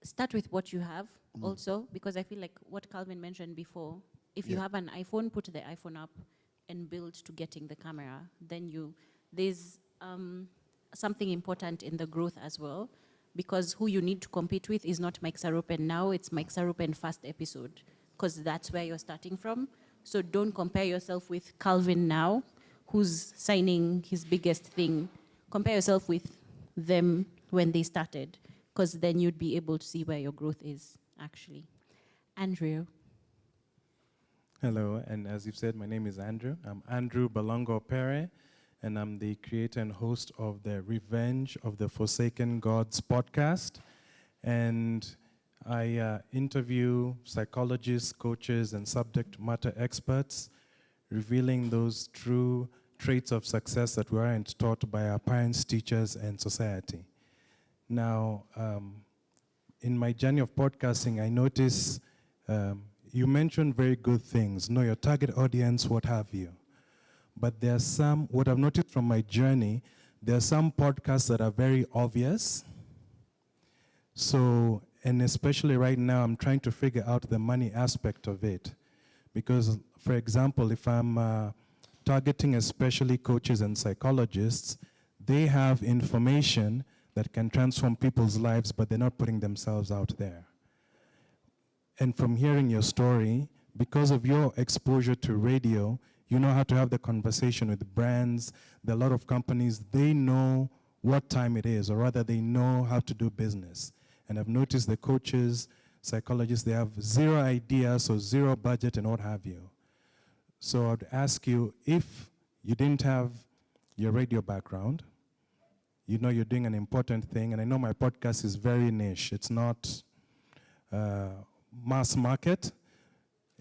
Start with what you have also, because I feel like what Calvin mentioned before, if you have an iPhone, put the iPhone up and build to getting the camera. Then there's something important in the growth as well, because who you need to compete with is not Mike Sarupen now, it's Mike Sarupen first episode, because that's where you're starting from. So don't compare yourself with Calvin now, who's signing his biggest thing. Compare yourself with them when they started, because then you'd be able to see where your growth is, actually. Andrew. Hello, and as you've said, my name is Andrew. I'm Andrew Balongo Pere, and I'm the creator and host of the Revenge of the Forsaken Gods podcast. And I interview psychologists, coaches, and subject matter experts, revealing those true traits of success that we aren't taught by our parents, teachers, and society. Now, in my journey of podcasting, I notice you mentioned very good things, know your target audience, what have you. But there are some, what I've noticed from my journey, there are some podcasts that are very obvious. So, and especially right now, I'm trying to figure out the money aspect of it. Because, for example, if I'm targeting especially coaches and psychologists, they have information that can transform people's lives, but they're not putting themselves out there. And from hearing your story, because of your exposure to radio, you know how to have the conversation with brands. There are a lot of companies, they know what time it is, or rather they know how to do business. And I've noticed the coaches, psychologists, they have zero ideas or zero budget and what have you. So I'd ask you, if you didn't have your radio background, you know you're doing an important thing, and I know my podcast is very niche. It's not mass market.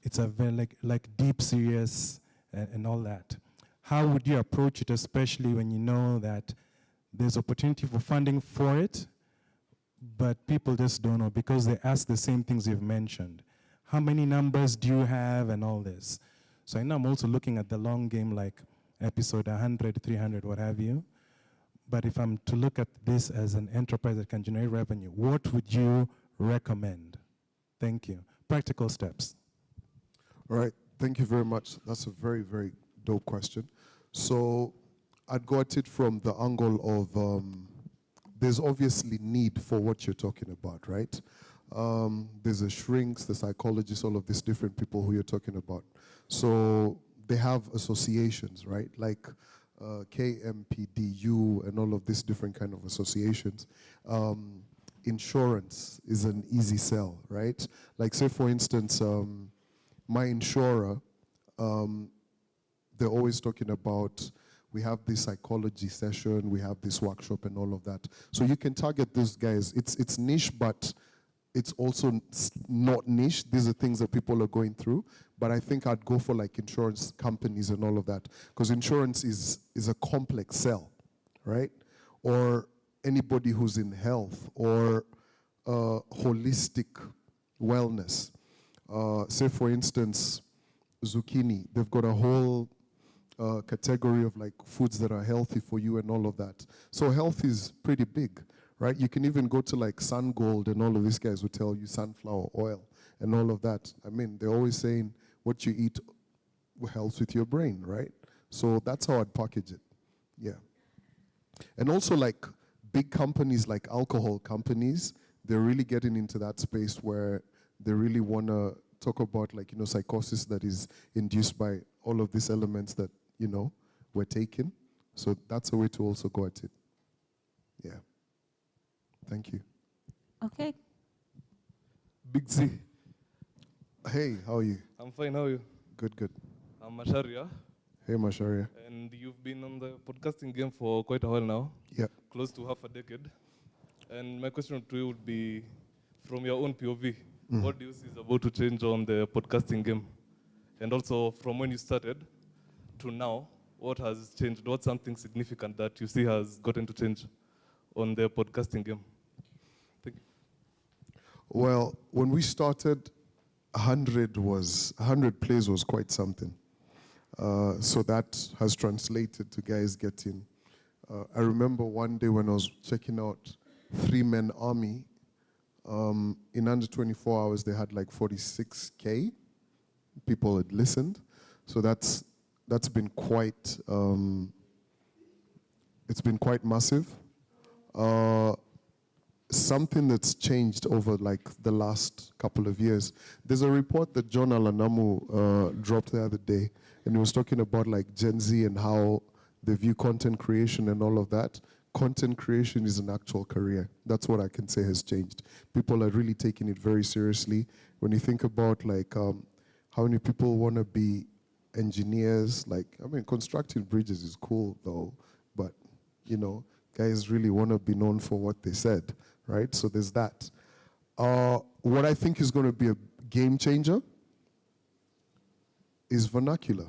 It's a very like deep, serious, and all that. How would you approach it, especially when you know that there's opportunity for funding for it, but people just don't know because they ask the same things you've mentioned. How many numbers do you have and all this? So I know I'm also looking at the long game, like episode 100, 300, what have you. But if I'm to look at this as an enterprise that can generate revenue, what would you recommend? Thank you. Practical steps. All right. Thank you very much. That's a very, very dope question. So I'd go at it from the angle of there's obviously need for what you're talking about, right? There's the shrinks, the psychologists, all of these different people who you're talking about. So they have associations, right? Like KMPDU, and all of these different kind of associations, insurance is an easy sell, right? Like say for instance, my insurer, they're always talking about, we have this psychology session, we have this workshop and all of that. So you can target those guys. It's niche, but it's also not niche. These are things that people are going through. But I think I'd go for like insurance companies and all of that, because insurance is a complex sell, right? Or anybody who's in health or holistic wellness. Say for instance, zucchini, they've got a whole category of like foods that are healthy for you and all of that. So health is pretty big, right? You can even go to like Sun Gold, and all of these guys will tell you sunflower oil and all of that. I mean, they're always saying what you eat helps with your brain, right? So that's how I'd package it. Yeah. And also like big companies like alcohol companies, they're really getting into that space where they really want to talk about like, you know, psychosis that is induced by all of these elements that, you know, we're taking. So that's a way to also go at it. Yeah. Thank you. Okay. Big Z. Hey, how are you? I'm fine, how are you? Good, good. I'm Masharia, Hey, Masharia. and you've been on the podcasting game for quite a while now, Yeah. close to half a decade. And my question to you would be, from your own POV, what do you see is about to change on the podcasting game? And also, from when you started to now, what has changed? What's something significant that you see has gotten to change on the podcasting game? Thank you. Well, when we started, 100 plays was quite something. So that has translated to guys getting. I remember one day when I was checking out 3-Man Army, in under 24 hours they had like 46K people had listened. So that's been quite. It's been quite massive. Something that's changed over like the last couple of years. There's a report that John Alanamu dropped the other day, and he was talking about like Gen Z and how they view content creation and all of that. Content creation is an actual career. That's what I can say has changed. People are really taking it very seriously. When you think about like how many people want to be engineers, like, I mean, constructing bridges is cool though, but you know, guys really want to be known for what they said, right? So there's that. What I think is going to be a game changer is vernacular.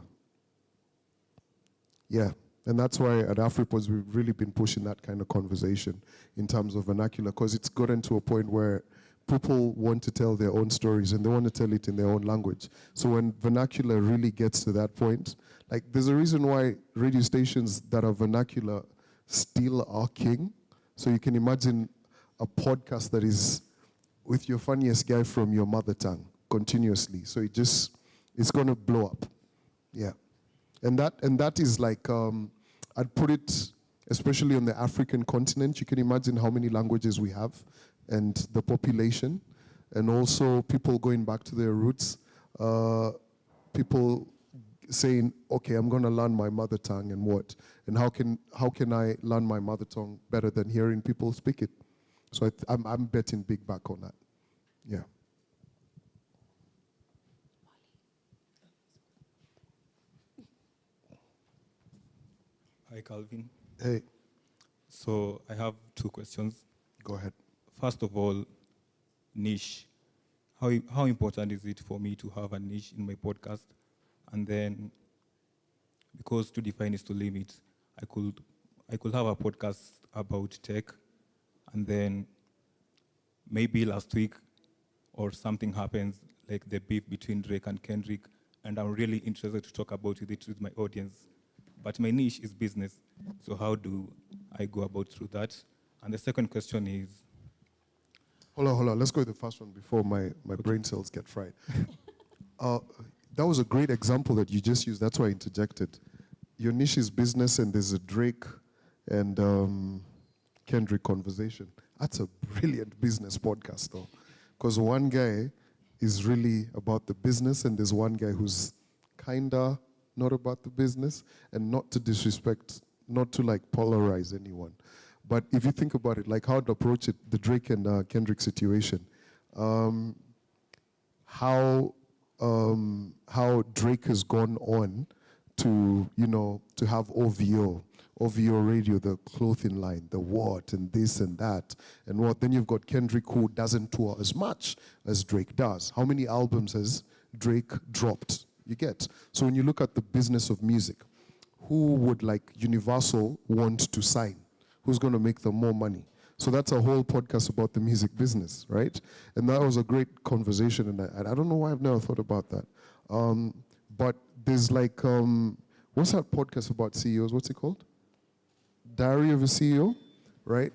Yeah, and that's why at AfriPods we've really been pushing that kind of conversation in terms of vernacular, because it's gotten to a point where people want to tell their own stories and they want to tell it in their own language. So when vernacular really gets to that point, like there's a reason why radio stations that are vernacular still are king. So you can imagine a podcast that is with your funniest guy from your mother tongue continuously. So it's going to blow up. Yeah. And that is like, I'd put it, especially on the African continent, you can imagine how many languages we have and the population, and also people going back to their roots, people saying, okay, I'm going to learn my mother tongue and what? And how can I learn my mother tongue better than hearing people speak it? So I'm betting big back on that. Yeah. Hi, Calvin. Hey, So I have two questions. go ahead. First of all, niche. How important is it for me to have a niche in my podcast? And then, because to define is to limit, I could have a podcast about tech, and then maybe last week or something happens like the beef between Drake and Kendrick, and I'm really interested to talk about it with my audience. But my niche is business, so how do I go about through that? And the second question is, Hold on. Let's go with the first one before my brain cells get fried. That was a great example that you just used. That's why I interjected. Your niche is business, and there's a Drake and Kendrick conversation. That's a brilliant business podcast, though. Because one guy is really about the business, and there's one guy who's kinda not about the business, and not to disrespect, not to like polarize anyone. But if you think about it, like how to approach it, the Drake and Kendrick situation, how Drake has gone on to, to have OVO Radio, the clothing line, the what, and this and that, and what. Then you've got Kendrick, who doesn't tour as much as Drake does. How many albums has Drake dropped? You get. So when you look at the business of music, who would like Universal want to sign? Who's going to make them more money? So that's a whole podcast about the music business, right? And that was a great conversation, and I don't know why I've never thought about that. But there's like, what's that podcast about CEOs? What's it called? Diary of a CEO, right?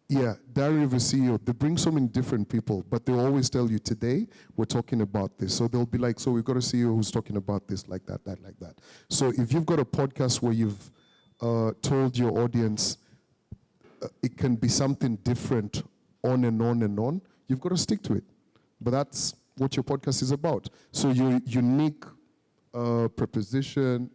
Yeah, Diary of a CEO. They bring so many different people, but they'll always tell you, today, we're talking about this. So they'll be like, so we've got a CEO who's talking about this, like that, like that. So if you've got a podcast where you've told your audience it can be something different on and on and on, you've got to stick to it. But that's what your podcast is about. So your unique preposition,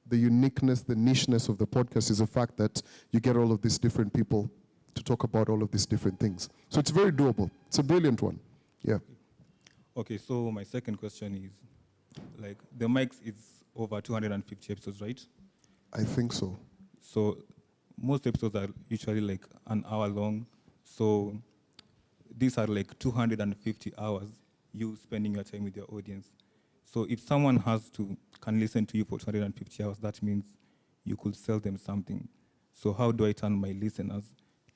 the uniqueness, the nicheness of the podcast is the fact that you get all of these different people to talk about all of these different things. So it's very doable. It's a brilliant one. Yeah. Okay, so my second question is, like, the mics is over 250 episodes, right? I think so. So most episodes are usually like an hour long. So these are like 250 hours you spending your time with your audience. So if someone can listen to you for 250 hours, that means you could sell them something. So how do I turn my listeners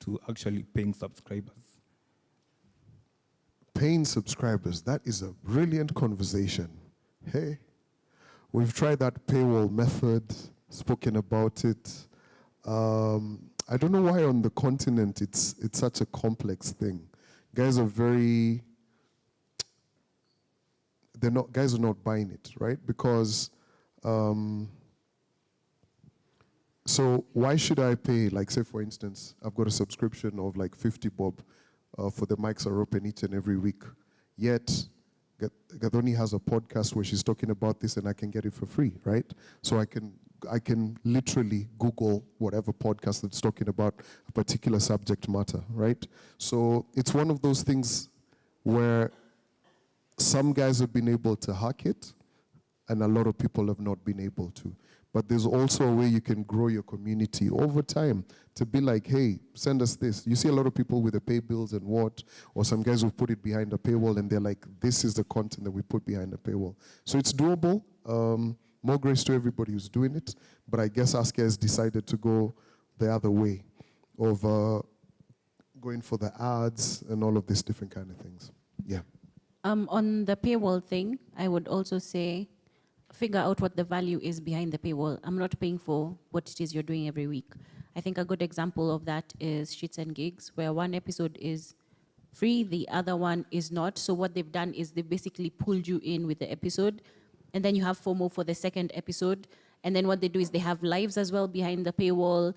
to actually paying subscribers? Paying subscribers, that is a brilliant conversation. Hey, we've tried that paywall method, spoken about it. I don't know why on the continent it's such a complex thing. Guys are not buying it, right? Because so why should I pay? Like, say for instance, I've got a subscription of like 50 bob for the mics are open each and every week. Yet Gadoni has a podcast where she's talking about this, and I can get it for free, right? So I can literally Google whatever podcast that's talking about a particular subject matter, right? So it's one of those things where some guys have been able to hack it, and a lot of people have not been able to. But there's also a way you can grow your community over time to be like, hey, send us this. You see a lot of people with the pay bills and what, or some guys who put it behind a paywall, and they're like, this is the content that we put behind the paywall. So it's doable. More grace to everybody who's doing it. But I guess Aska has decided to go the other way of going for the ads and all of these different kind of things. Yeah. On the paywall thing, I would also say, figure out what the value is behind the paywall. I'm not paying for what it is you're doing every week. I think a good example of that is Shits and Gigs, where one episode is free, the other one is not. So what they've done is they've basically pulled you in with the episode, and then you have FOMO for the second episode. And then what they do is they have lives as well behind the paywall.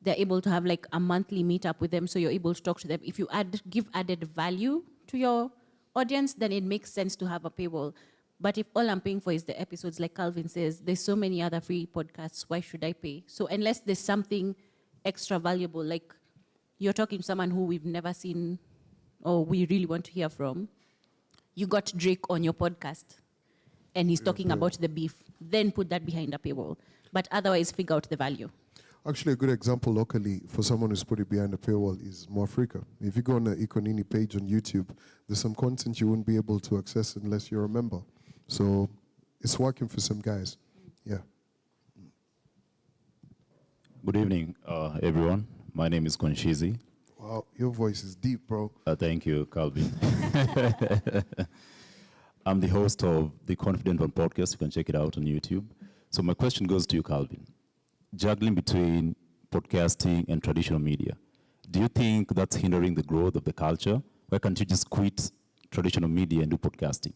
They're able to have like a monthly meetup with them, so you're able to talk to them. If you give added value to your audience, then it makes sense to have a paywall. But if all I'm paying for is the episodes, like Calvin says, there's so many other free podcasts, why should I pay? So unless there's something extra valuable, like you're talking to someone who we've never seen or we really want to hear from, you got Drake on your podcast and he's talking about the beef, then put that behind a paywall. But otherwise, figure out the value. Actually, a good example locally for someone who's put it behind a paywall is Moafrika. If you go on the Ikonini page on YouTube, there's some content you wouldn't be able to access unless you're a member. So it's working for some guys. Yeah. Good evening, everyone. My name is Konshizi. Wow, your voice is deep, bro. Thank you, Calvin. I'm the host of the Confident One podcast. You can check it out on YouTube. So my question goes to you, Calvin. Juggling between podcasting and traditional media, do you think that's hindering the growth of the culture? Why can't you just quit traditional media and do podcasting?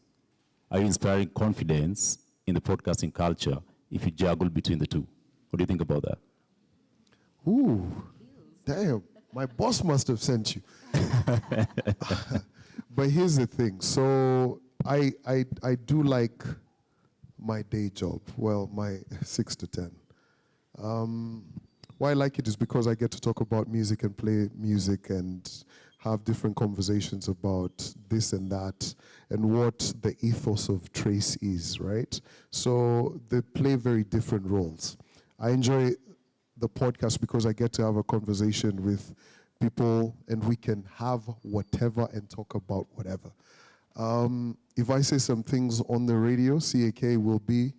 Are you inspiring confidence in the podcasting culture if you juggle between the two? What do you think about that? Ooh, damn. My boss must have sent you. But here's the thing. So I do like my day job. Well, my 6 to 10. Why I like it is because I get to talk about music and play music and have different conversations about this and that and what the ethos of Trace is, right? So they play very different roles. I enjoy the podcast because I get to have a conversation with people and we can have whatever and talk about whatever. If I say some things on the radio, CAK will be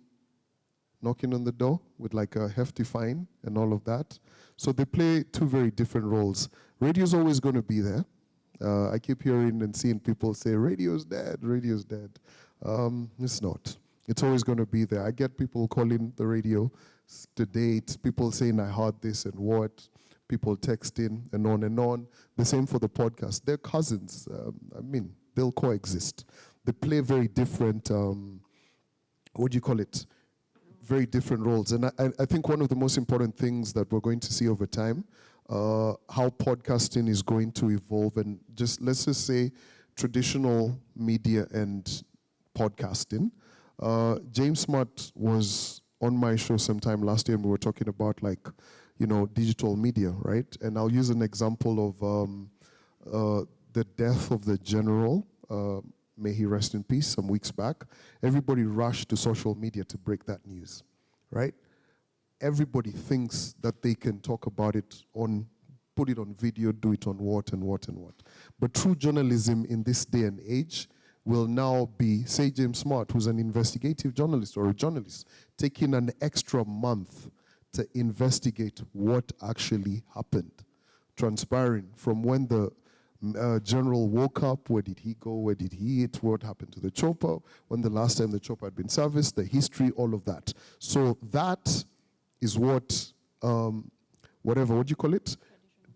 knocking on the door with like a hefty fine and all of that. So they play two very different roles. Radio's always going to be there. I keep hearing and seeing people say, radio's dead, radio's dead. It's not. It's always going to be there. I get people calling the radio to date, people saying I heard this and what, people texting and on and on. The same for the podcast. They're cousins. They'll coexist. They play very different, what do you call it? Very different roles. And I think one of the most important things that we're going to see over time, how podcasting is going to evolve, and let's just say traditional media and podcasting. James Smart was on my show sometime last year and we were talking about digital media, right? And I'll use an example of the death of the general, may he rest in peace, some weeks back. Everybody rushed to social media to break that news, right? Everybody thinks that they can talk about it put it on video, do it on what and what and what. But true journalism in this day and age will now be, say, James Smart, who's an investigative journalist or a journalist, taking an extra month to investigate what actually happened, transpiring from when the general woke up, where did he go, where did he eat, what happened to the chopper, when the last time the chopper had been serviced, the history, all of that. So that is what, what do you call it?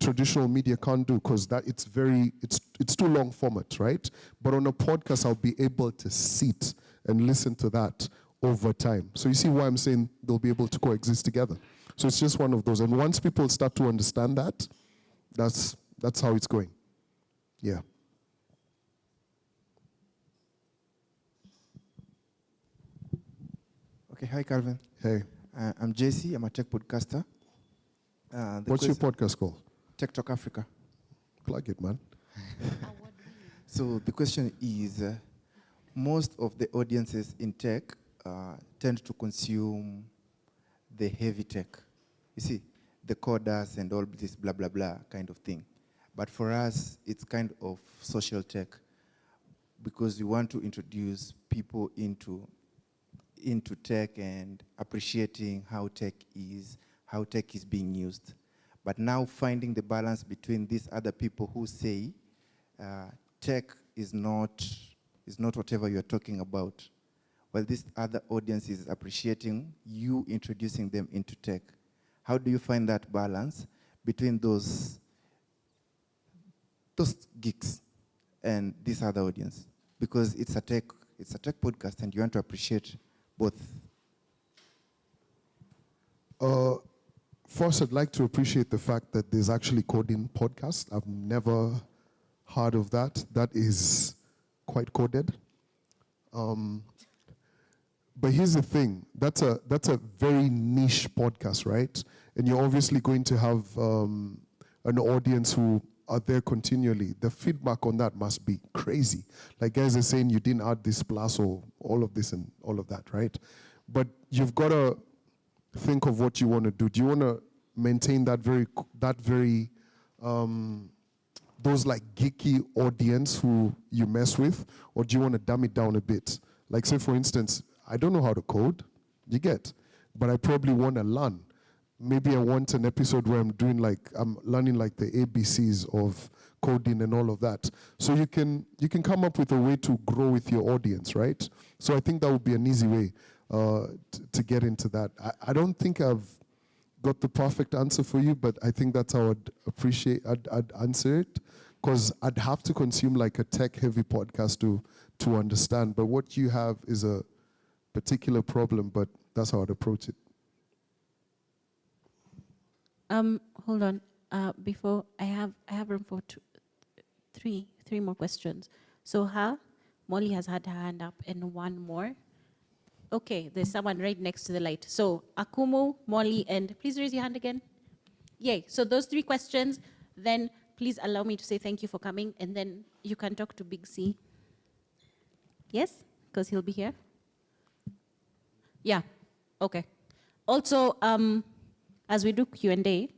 Traditional media can't do, because it's too long format, right? But on a podcast, I'll be able to sit and listen to that over time. So you see why I'm saying they'll be able to coexist together. So it's just one of those. And once people start to understand that, that's how it's going. Yeah. Okay, hi Calvin. Hey. I'm JC, I'm a tech podcaster. What's your podcast called? Tech Talk Africa. Plug it, man. So the question is, most of the audiences in tech tend to consume the heavy tech. You see, the coders and all this blah, blah, blah kind of thing. But for us, it's kind of social tech, because we want to introduce people into tech and appreciating how tech is being used. But now finding the balance between these other people who say tech is not whatever you're talking about, while this other audience is appreciating you introducing them into tech. How do you find that balance between those geeks and this other audience? Because it's a tech podcast and you want to appreciate both. First, I'd like to appreciate the fact that there's actually coding podcast. I've never heard of that. That is quite coded. But here's the thing. That's a very niche podcast, right? And you're obviously going to have an audience who are there continually. The feedback on that must be crazy. Like guys are saying you didn't add this plus or all of this and all of that, right? But you've got to think of what you want to do. Do you want to maintain that very those like geeky audience who you mess with, or do you want to dumb it down a bit? Like say for instance, I don't know how to code, you get, but I probably want to learn. Maybe I want an episode where I'm learning like the ABCs of coding and all of that. So you can come up with a way to grow with your audience, right? So I think that would be an easy way to get into that. I don't think I've got the perfect answer for you, but I think that's how I'd answer it, because I'd have to consume like a tech-heavy podcast to understand. But what you have is a particular problem, but that's how I'd approach it. Hold on. Before I have room for three more questions. So Molly has had her hand up, and one more. Okay, there's someone right next to the light. So Akumu, Molly, and please raise your hand again. Yay. So those 3 questions, then please allow me to say thank you for coming, and then you can talk to Big C. Yes? Because he'll be here. Yeah. Okay. Also, as we do Q&A,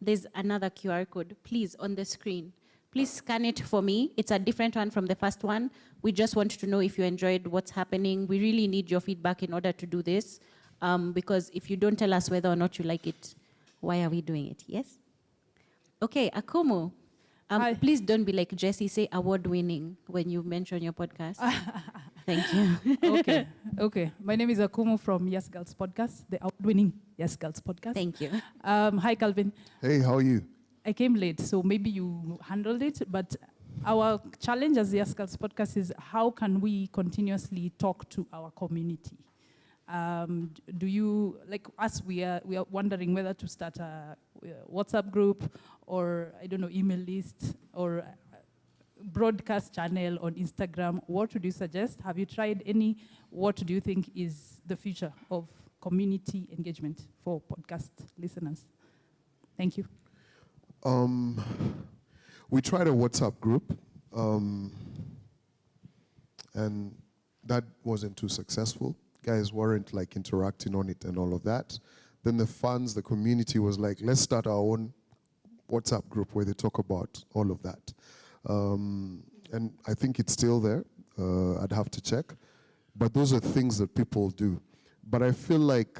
there's another QR code, please, on the screen. Please scan it for me. It's a different one from the first one. We just want to know if you enjoyed what's happening. We really need your feedback in order to do this, because if you don't tell us whether or not you like it, why are we doing it? Yes? Okay, Akumu. Hi. Please don't be like Jessie, say award-winning when you mention your podcast. Thank you. Okay. My name is Akumu from Yes Girls Podcast, the award-winning Yes Girls Podcast. Thank you. Hi, Calvin. Hey, how are you? I came late, so maybe you handled it, but our challenge as the Yes Girls Podcast is how can we continuously talk to our community? Do you, like us, we are wondering whether to start a WhatsApp group or, I don't know, email list or broadcast channel on Instagram. What would you suggest? Have you tried any? What do you think is the future of community engagement for podcast listeners? Thank you. We tried a WhatsApp group, and that wasn't too successful. Guys weren't like interacting on it and all of that. Then the fans, the community was like, let's start our own WhatsApp group where they talk about all of that. And I think it's still there. I'd have to check. But those are things that people do. But I feel like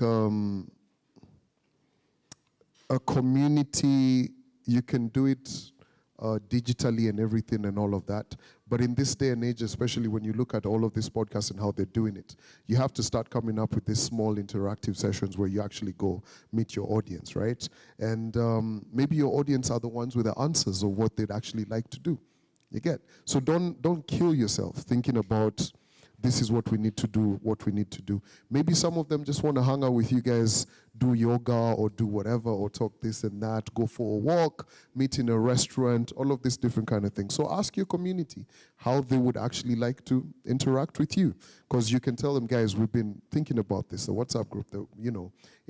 a community, you can do it digitally and everything and all of that. But in this day and age, especially when you look at all of these podcasts and how they're doing it, you have to start coming up with these small interactive sessions where you actually go meet your audience, right? And maybe your audience are the ones with the answers of what they'd actually like to do. You get? So don't kill yourself thinking about this is what we need to do, what we need to do. Maybe some of them just want to hang out with you guys, do yoga or do whatever, or talk this and that, go for a walk, meet in a restaurant, all of these different kind of things. So ask your community how they would actually like to interact with you. Because you can tell them, guys, we've been thinking about this, the WhatsApp group, the,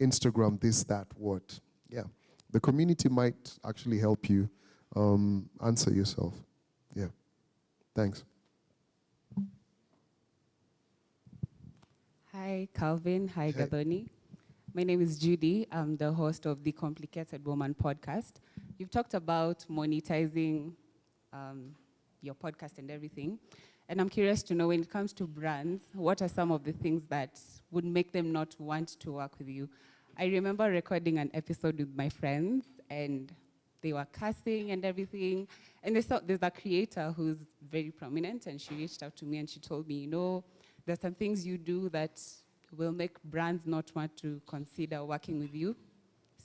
Instagram, this, that, what. Yeah. The community might actually help you answer yourself. Yeah. Thanks. Hi, Calvin. Hi, Hey. Gathoni. My name is Judy. I'm the host of the Complicated Woman podcast. You've talked about monetizing your podcast and everything. And I'm curious to know, when it comes to brands, what are some of the things that would make them not want to work with you? I remember recording an episode with my friends, and they were cussing and everything. And there's a creator who's very prominent, and she reached out to me and she told me, there's some things you do that will make brands not want to consider working with you.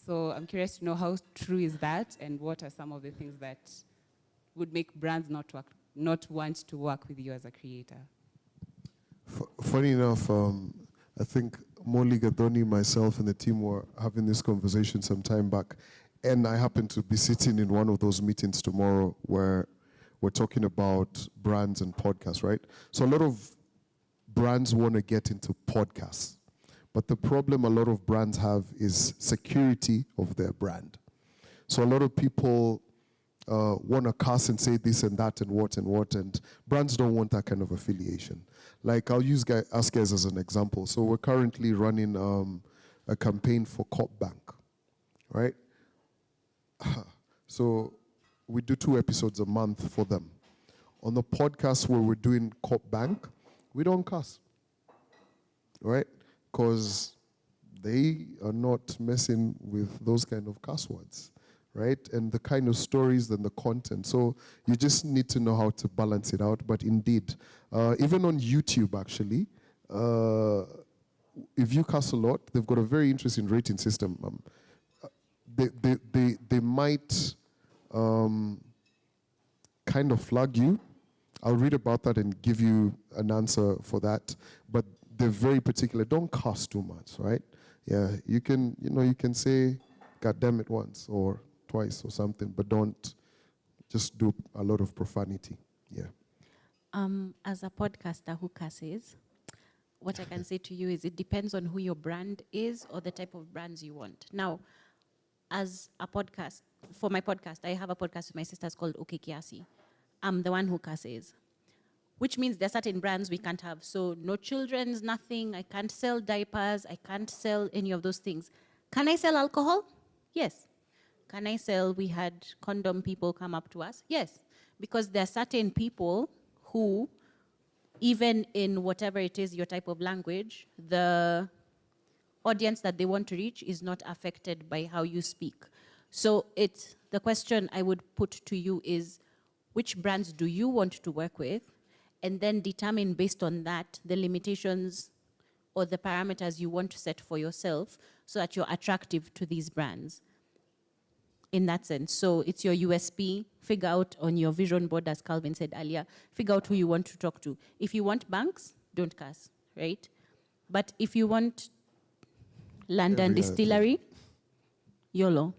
So I'm curious to know, how true is that, and what are some of the things that would make brands not want to work with you as a creator? Funny enough, I think Molly, Gadoni, myself, and the team were having this conversation some time back, and I happen to be sitting in one of those meetings tomorrow where we're talking about brands and podcasts, right? So a lot of brands want to get into podcasts, but the problem a lot of brands have is security of their brand. So a lot of people want to cuss and say this and that and what, and brands don't want that kind of affiliation. Like, I'll use us guys as an example. So we're currently running a campaign for Cop Bank, right? So we do 2 episodes a month for them. On the podcast where we're doing Cop Bank, we don't cuss, right? Because they are not messing with those kind of cuss words, right? And the kind of stories and the content. So you just need to know how to balance it out. But indeed, even on YouTube, actually, if you cuss a lot, they've got a very interesting rating system. They might kind of flag you. I'll read about that and give you an answer for that. But they're very particular. Don't cuss too much, right? Yeah, you can say, God damn it, once or twice or something, but don't just do a lot of profanity. Yeah. As a podcaster who cusses, what I can say to you is it depends on who your brand is or the type of brands you want. Now, as a podcast, for my podcast, I have a podcast with my sisters called Okay Kiasi. I'm the one who curses, which means there are certain brands we can't have. So no children's, nothing. I can't sell diapers. I can't sell any of those things. Can I sell alcohol? Yes. Can I sell, we had condom people come up to us? Yes. Because there are certain people who, even in whatever it is, your type of language, the audience that they want to reach is not affected by how you speak. So the question I would put to you is, which brands do you want to work with? And then determine based on that the limitations or the parameters you want to set for yourself so that you're attractive to these brands. In that sense. So it's your USP, figure out on your vision board, as Calvin said earlier, figure out who you want to talk to. If you want banks, don't curse, right? But if you want London Distillery, YOLO.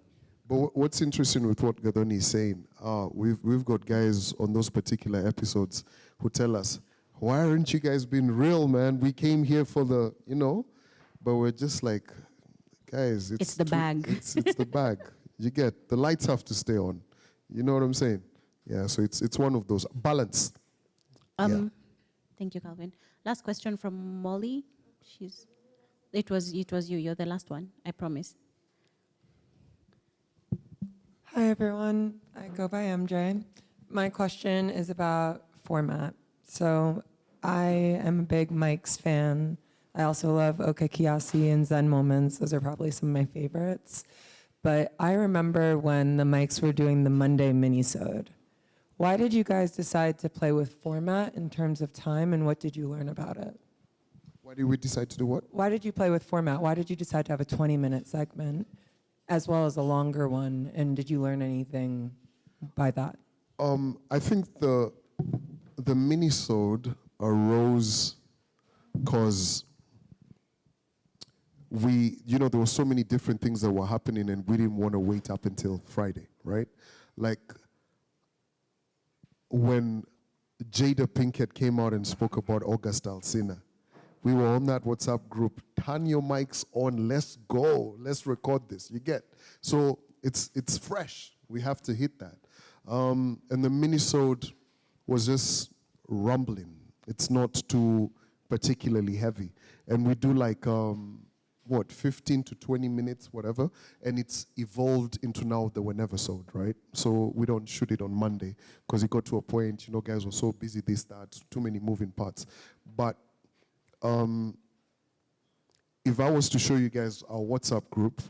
But what's interesting with what Gadoni is saying, we've got guys on those particular episodes who tell us, why aren't you guys being real, man? We came here for the, but we're just like, guys, it's the bag. It's the bag. You get, the lights have to stay on. You know what I'm saying? Yeah, so it's one of those. Balance. Thank you, Calvin. Last question from Molly. It was you. You're the last one, I promise. Hi, everyone. I go by MJ. My question is about format. So I am a big Mike's fan. I also love Oka Kiasi and Zen Moments. Those are probably some of my favorites. But I remember when the Mikes were doing the Monday minisode. Why did you guys decide to play with format in terms of time, and what did you learn about it? Why did we decide to do what? Why did you play with format? Why did you decide to have a 20-minute segment as well as a longer one, and did you learn anything by that? I think the minisode arose because there were so many different things that were happening and we didn't want to wait up until Friday, right? Like when Jada Pinkett came out and spoke about August Alsina, we were on that WhatsApp group, turn your mics on, let's go, let's record this, you get? So it's fresh, we have to hit that. And the minisode was just rumbling. It's not too particularly heavy. And we do like, 15 to 20 minutes, whatever, and it's evolved into now the wheneversode, right? So we don't shoot it on Monday, because it got to a point, guys were so busy, that too many moving parts. But if I was to show you guys our WhatsApp group,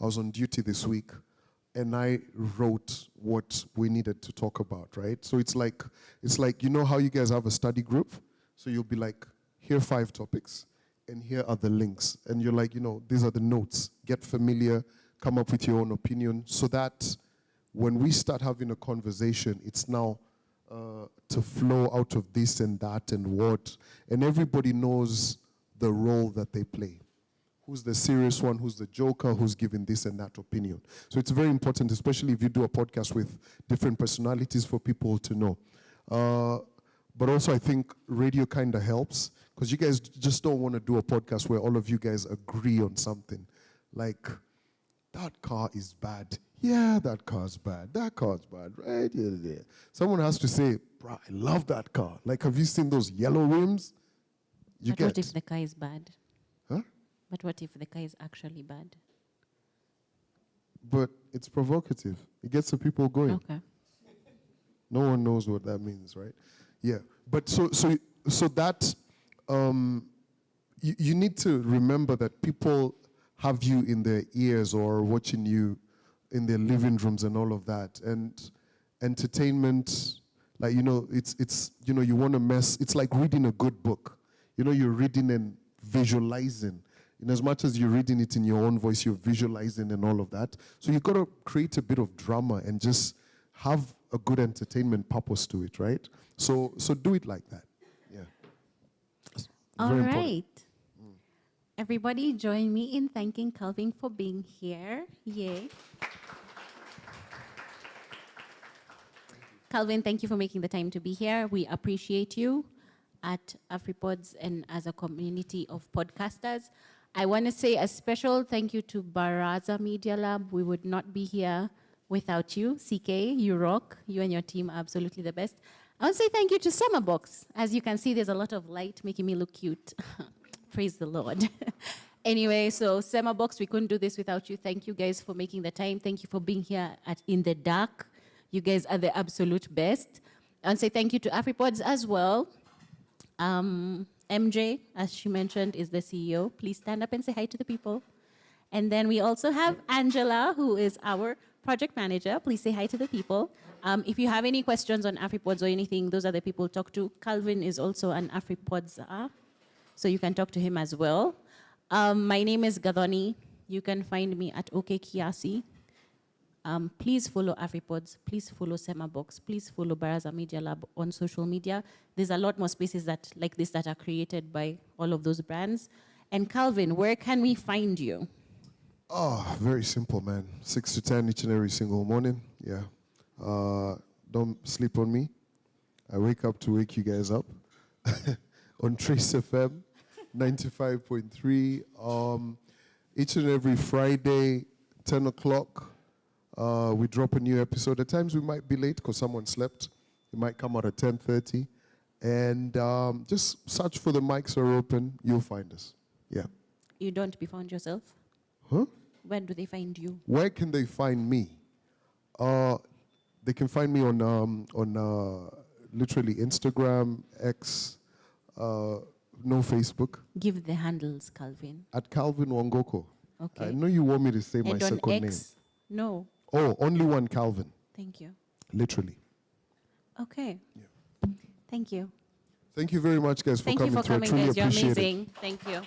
I was on duty this week, and I wrote what we needed to talk about, right? So it's like how you guys have a study group? So you'll be like, here are 5 topics, and here are the links. And you're like, these are the notes. Get familiar, come up with your own opinion, so that when we start having a conversation, it's now to flow out of this and that and what. And everybody knows the role that they play. Who's the serious one, who's the joker, who's giving this and that opinion. So it's very important, especially if you do a podcast with different personalities, for people to know. But also I think radio kind of helps, because you guys just don't want to do a podcast where all of you guys agree on something. Like, that car is bad. Yeah, that car's bad. That car's bad, right? Yeah. Someone has to say, bro, I love that car. Like, have you seen those yellow rims? But what if the car is bad? Huh? But what if the car is actually bad? But it's provocative. It gets the people going. Okay. No one knows what that means, right? Yeah. But so that you need to remember that people have you in their ears or watching you in their living rooms and all of that. And entertainment, like, it's you want to mess. It's like reading a good book. You're reading and visualizing. In as much as you're reading it in your own voice, you're visualizing and all of that. So you've got to create a bit of drama and just have a good entertainment purpose to it, right? So do it like that. Yeah. All right. Everybody join me in thanking Calvin for being here. Yay. Calvin, thank you for making the time to be here. We appreciate you. at AfriPods and as a community of podcasters. I want to say a special thank you to Baraza Media Lab. We would not be here without you. CK, you rock. You and your team are absolutely the best. I want to say thank you to Summerbox. As you can see, there's a lot of light making me look cute. Praise the Lord. Anyway, so Summerbox, we couldn't do this without you. Thank you guys for making the time. Thank you for being here in the dark. You guys are the absolute best. I want to say thank you to AfriPods as well. MJ, as she mentioned, is the CEO. Please stand up and say hi to the people. And then we also have Angela, who is our project manager. Please say hi to the people. If you have any questions on AfriPods or anything, those are the people to talk to. Calvin is also an AfriPods, so you can talk to him as well. My name is Gadoni. You can find me at OK Kiasi. Please follow AfriPods. Please follow Semabox. Please follow Baraza Media Lab on social media. There's a lot more spaces like this that are created by all of those brands. And Calvin, where can we find you? Oh, very simple, man. 6 to 10 each and every single morning. Yeah. Don't sleep on me. I wake up to wake you guys up on Trace FM 95.3. Each and every Friday, 10 o'clock. We drop a new episode. At times we might be late because someone slept. It might come out at 10:30. And just search for the mics are open. You'll find us. Yeah. You don't be found yourself? Huh? Where do they find you? Where can they find me? They can find me on literally Instagram, X, no Facebook. Give the handles, Calvin. At Calvin Wanguku. Okay. I know you want me to say my And on second X? name. No. Oh, only one Calvin. Thank you. Literally. Okay. Yeah. Thank you. Thank you very much, guys, for Thank coming you for through. coming, I truly guys. You're appreciate it. amazing. Thank you.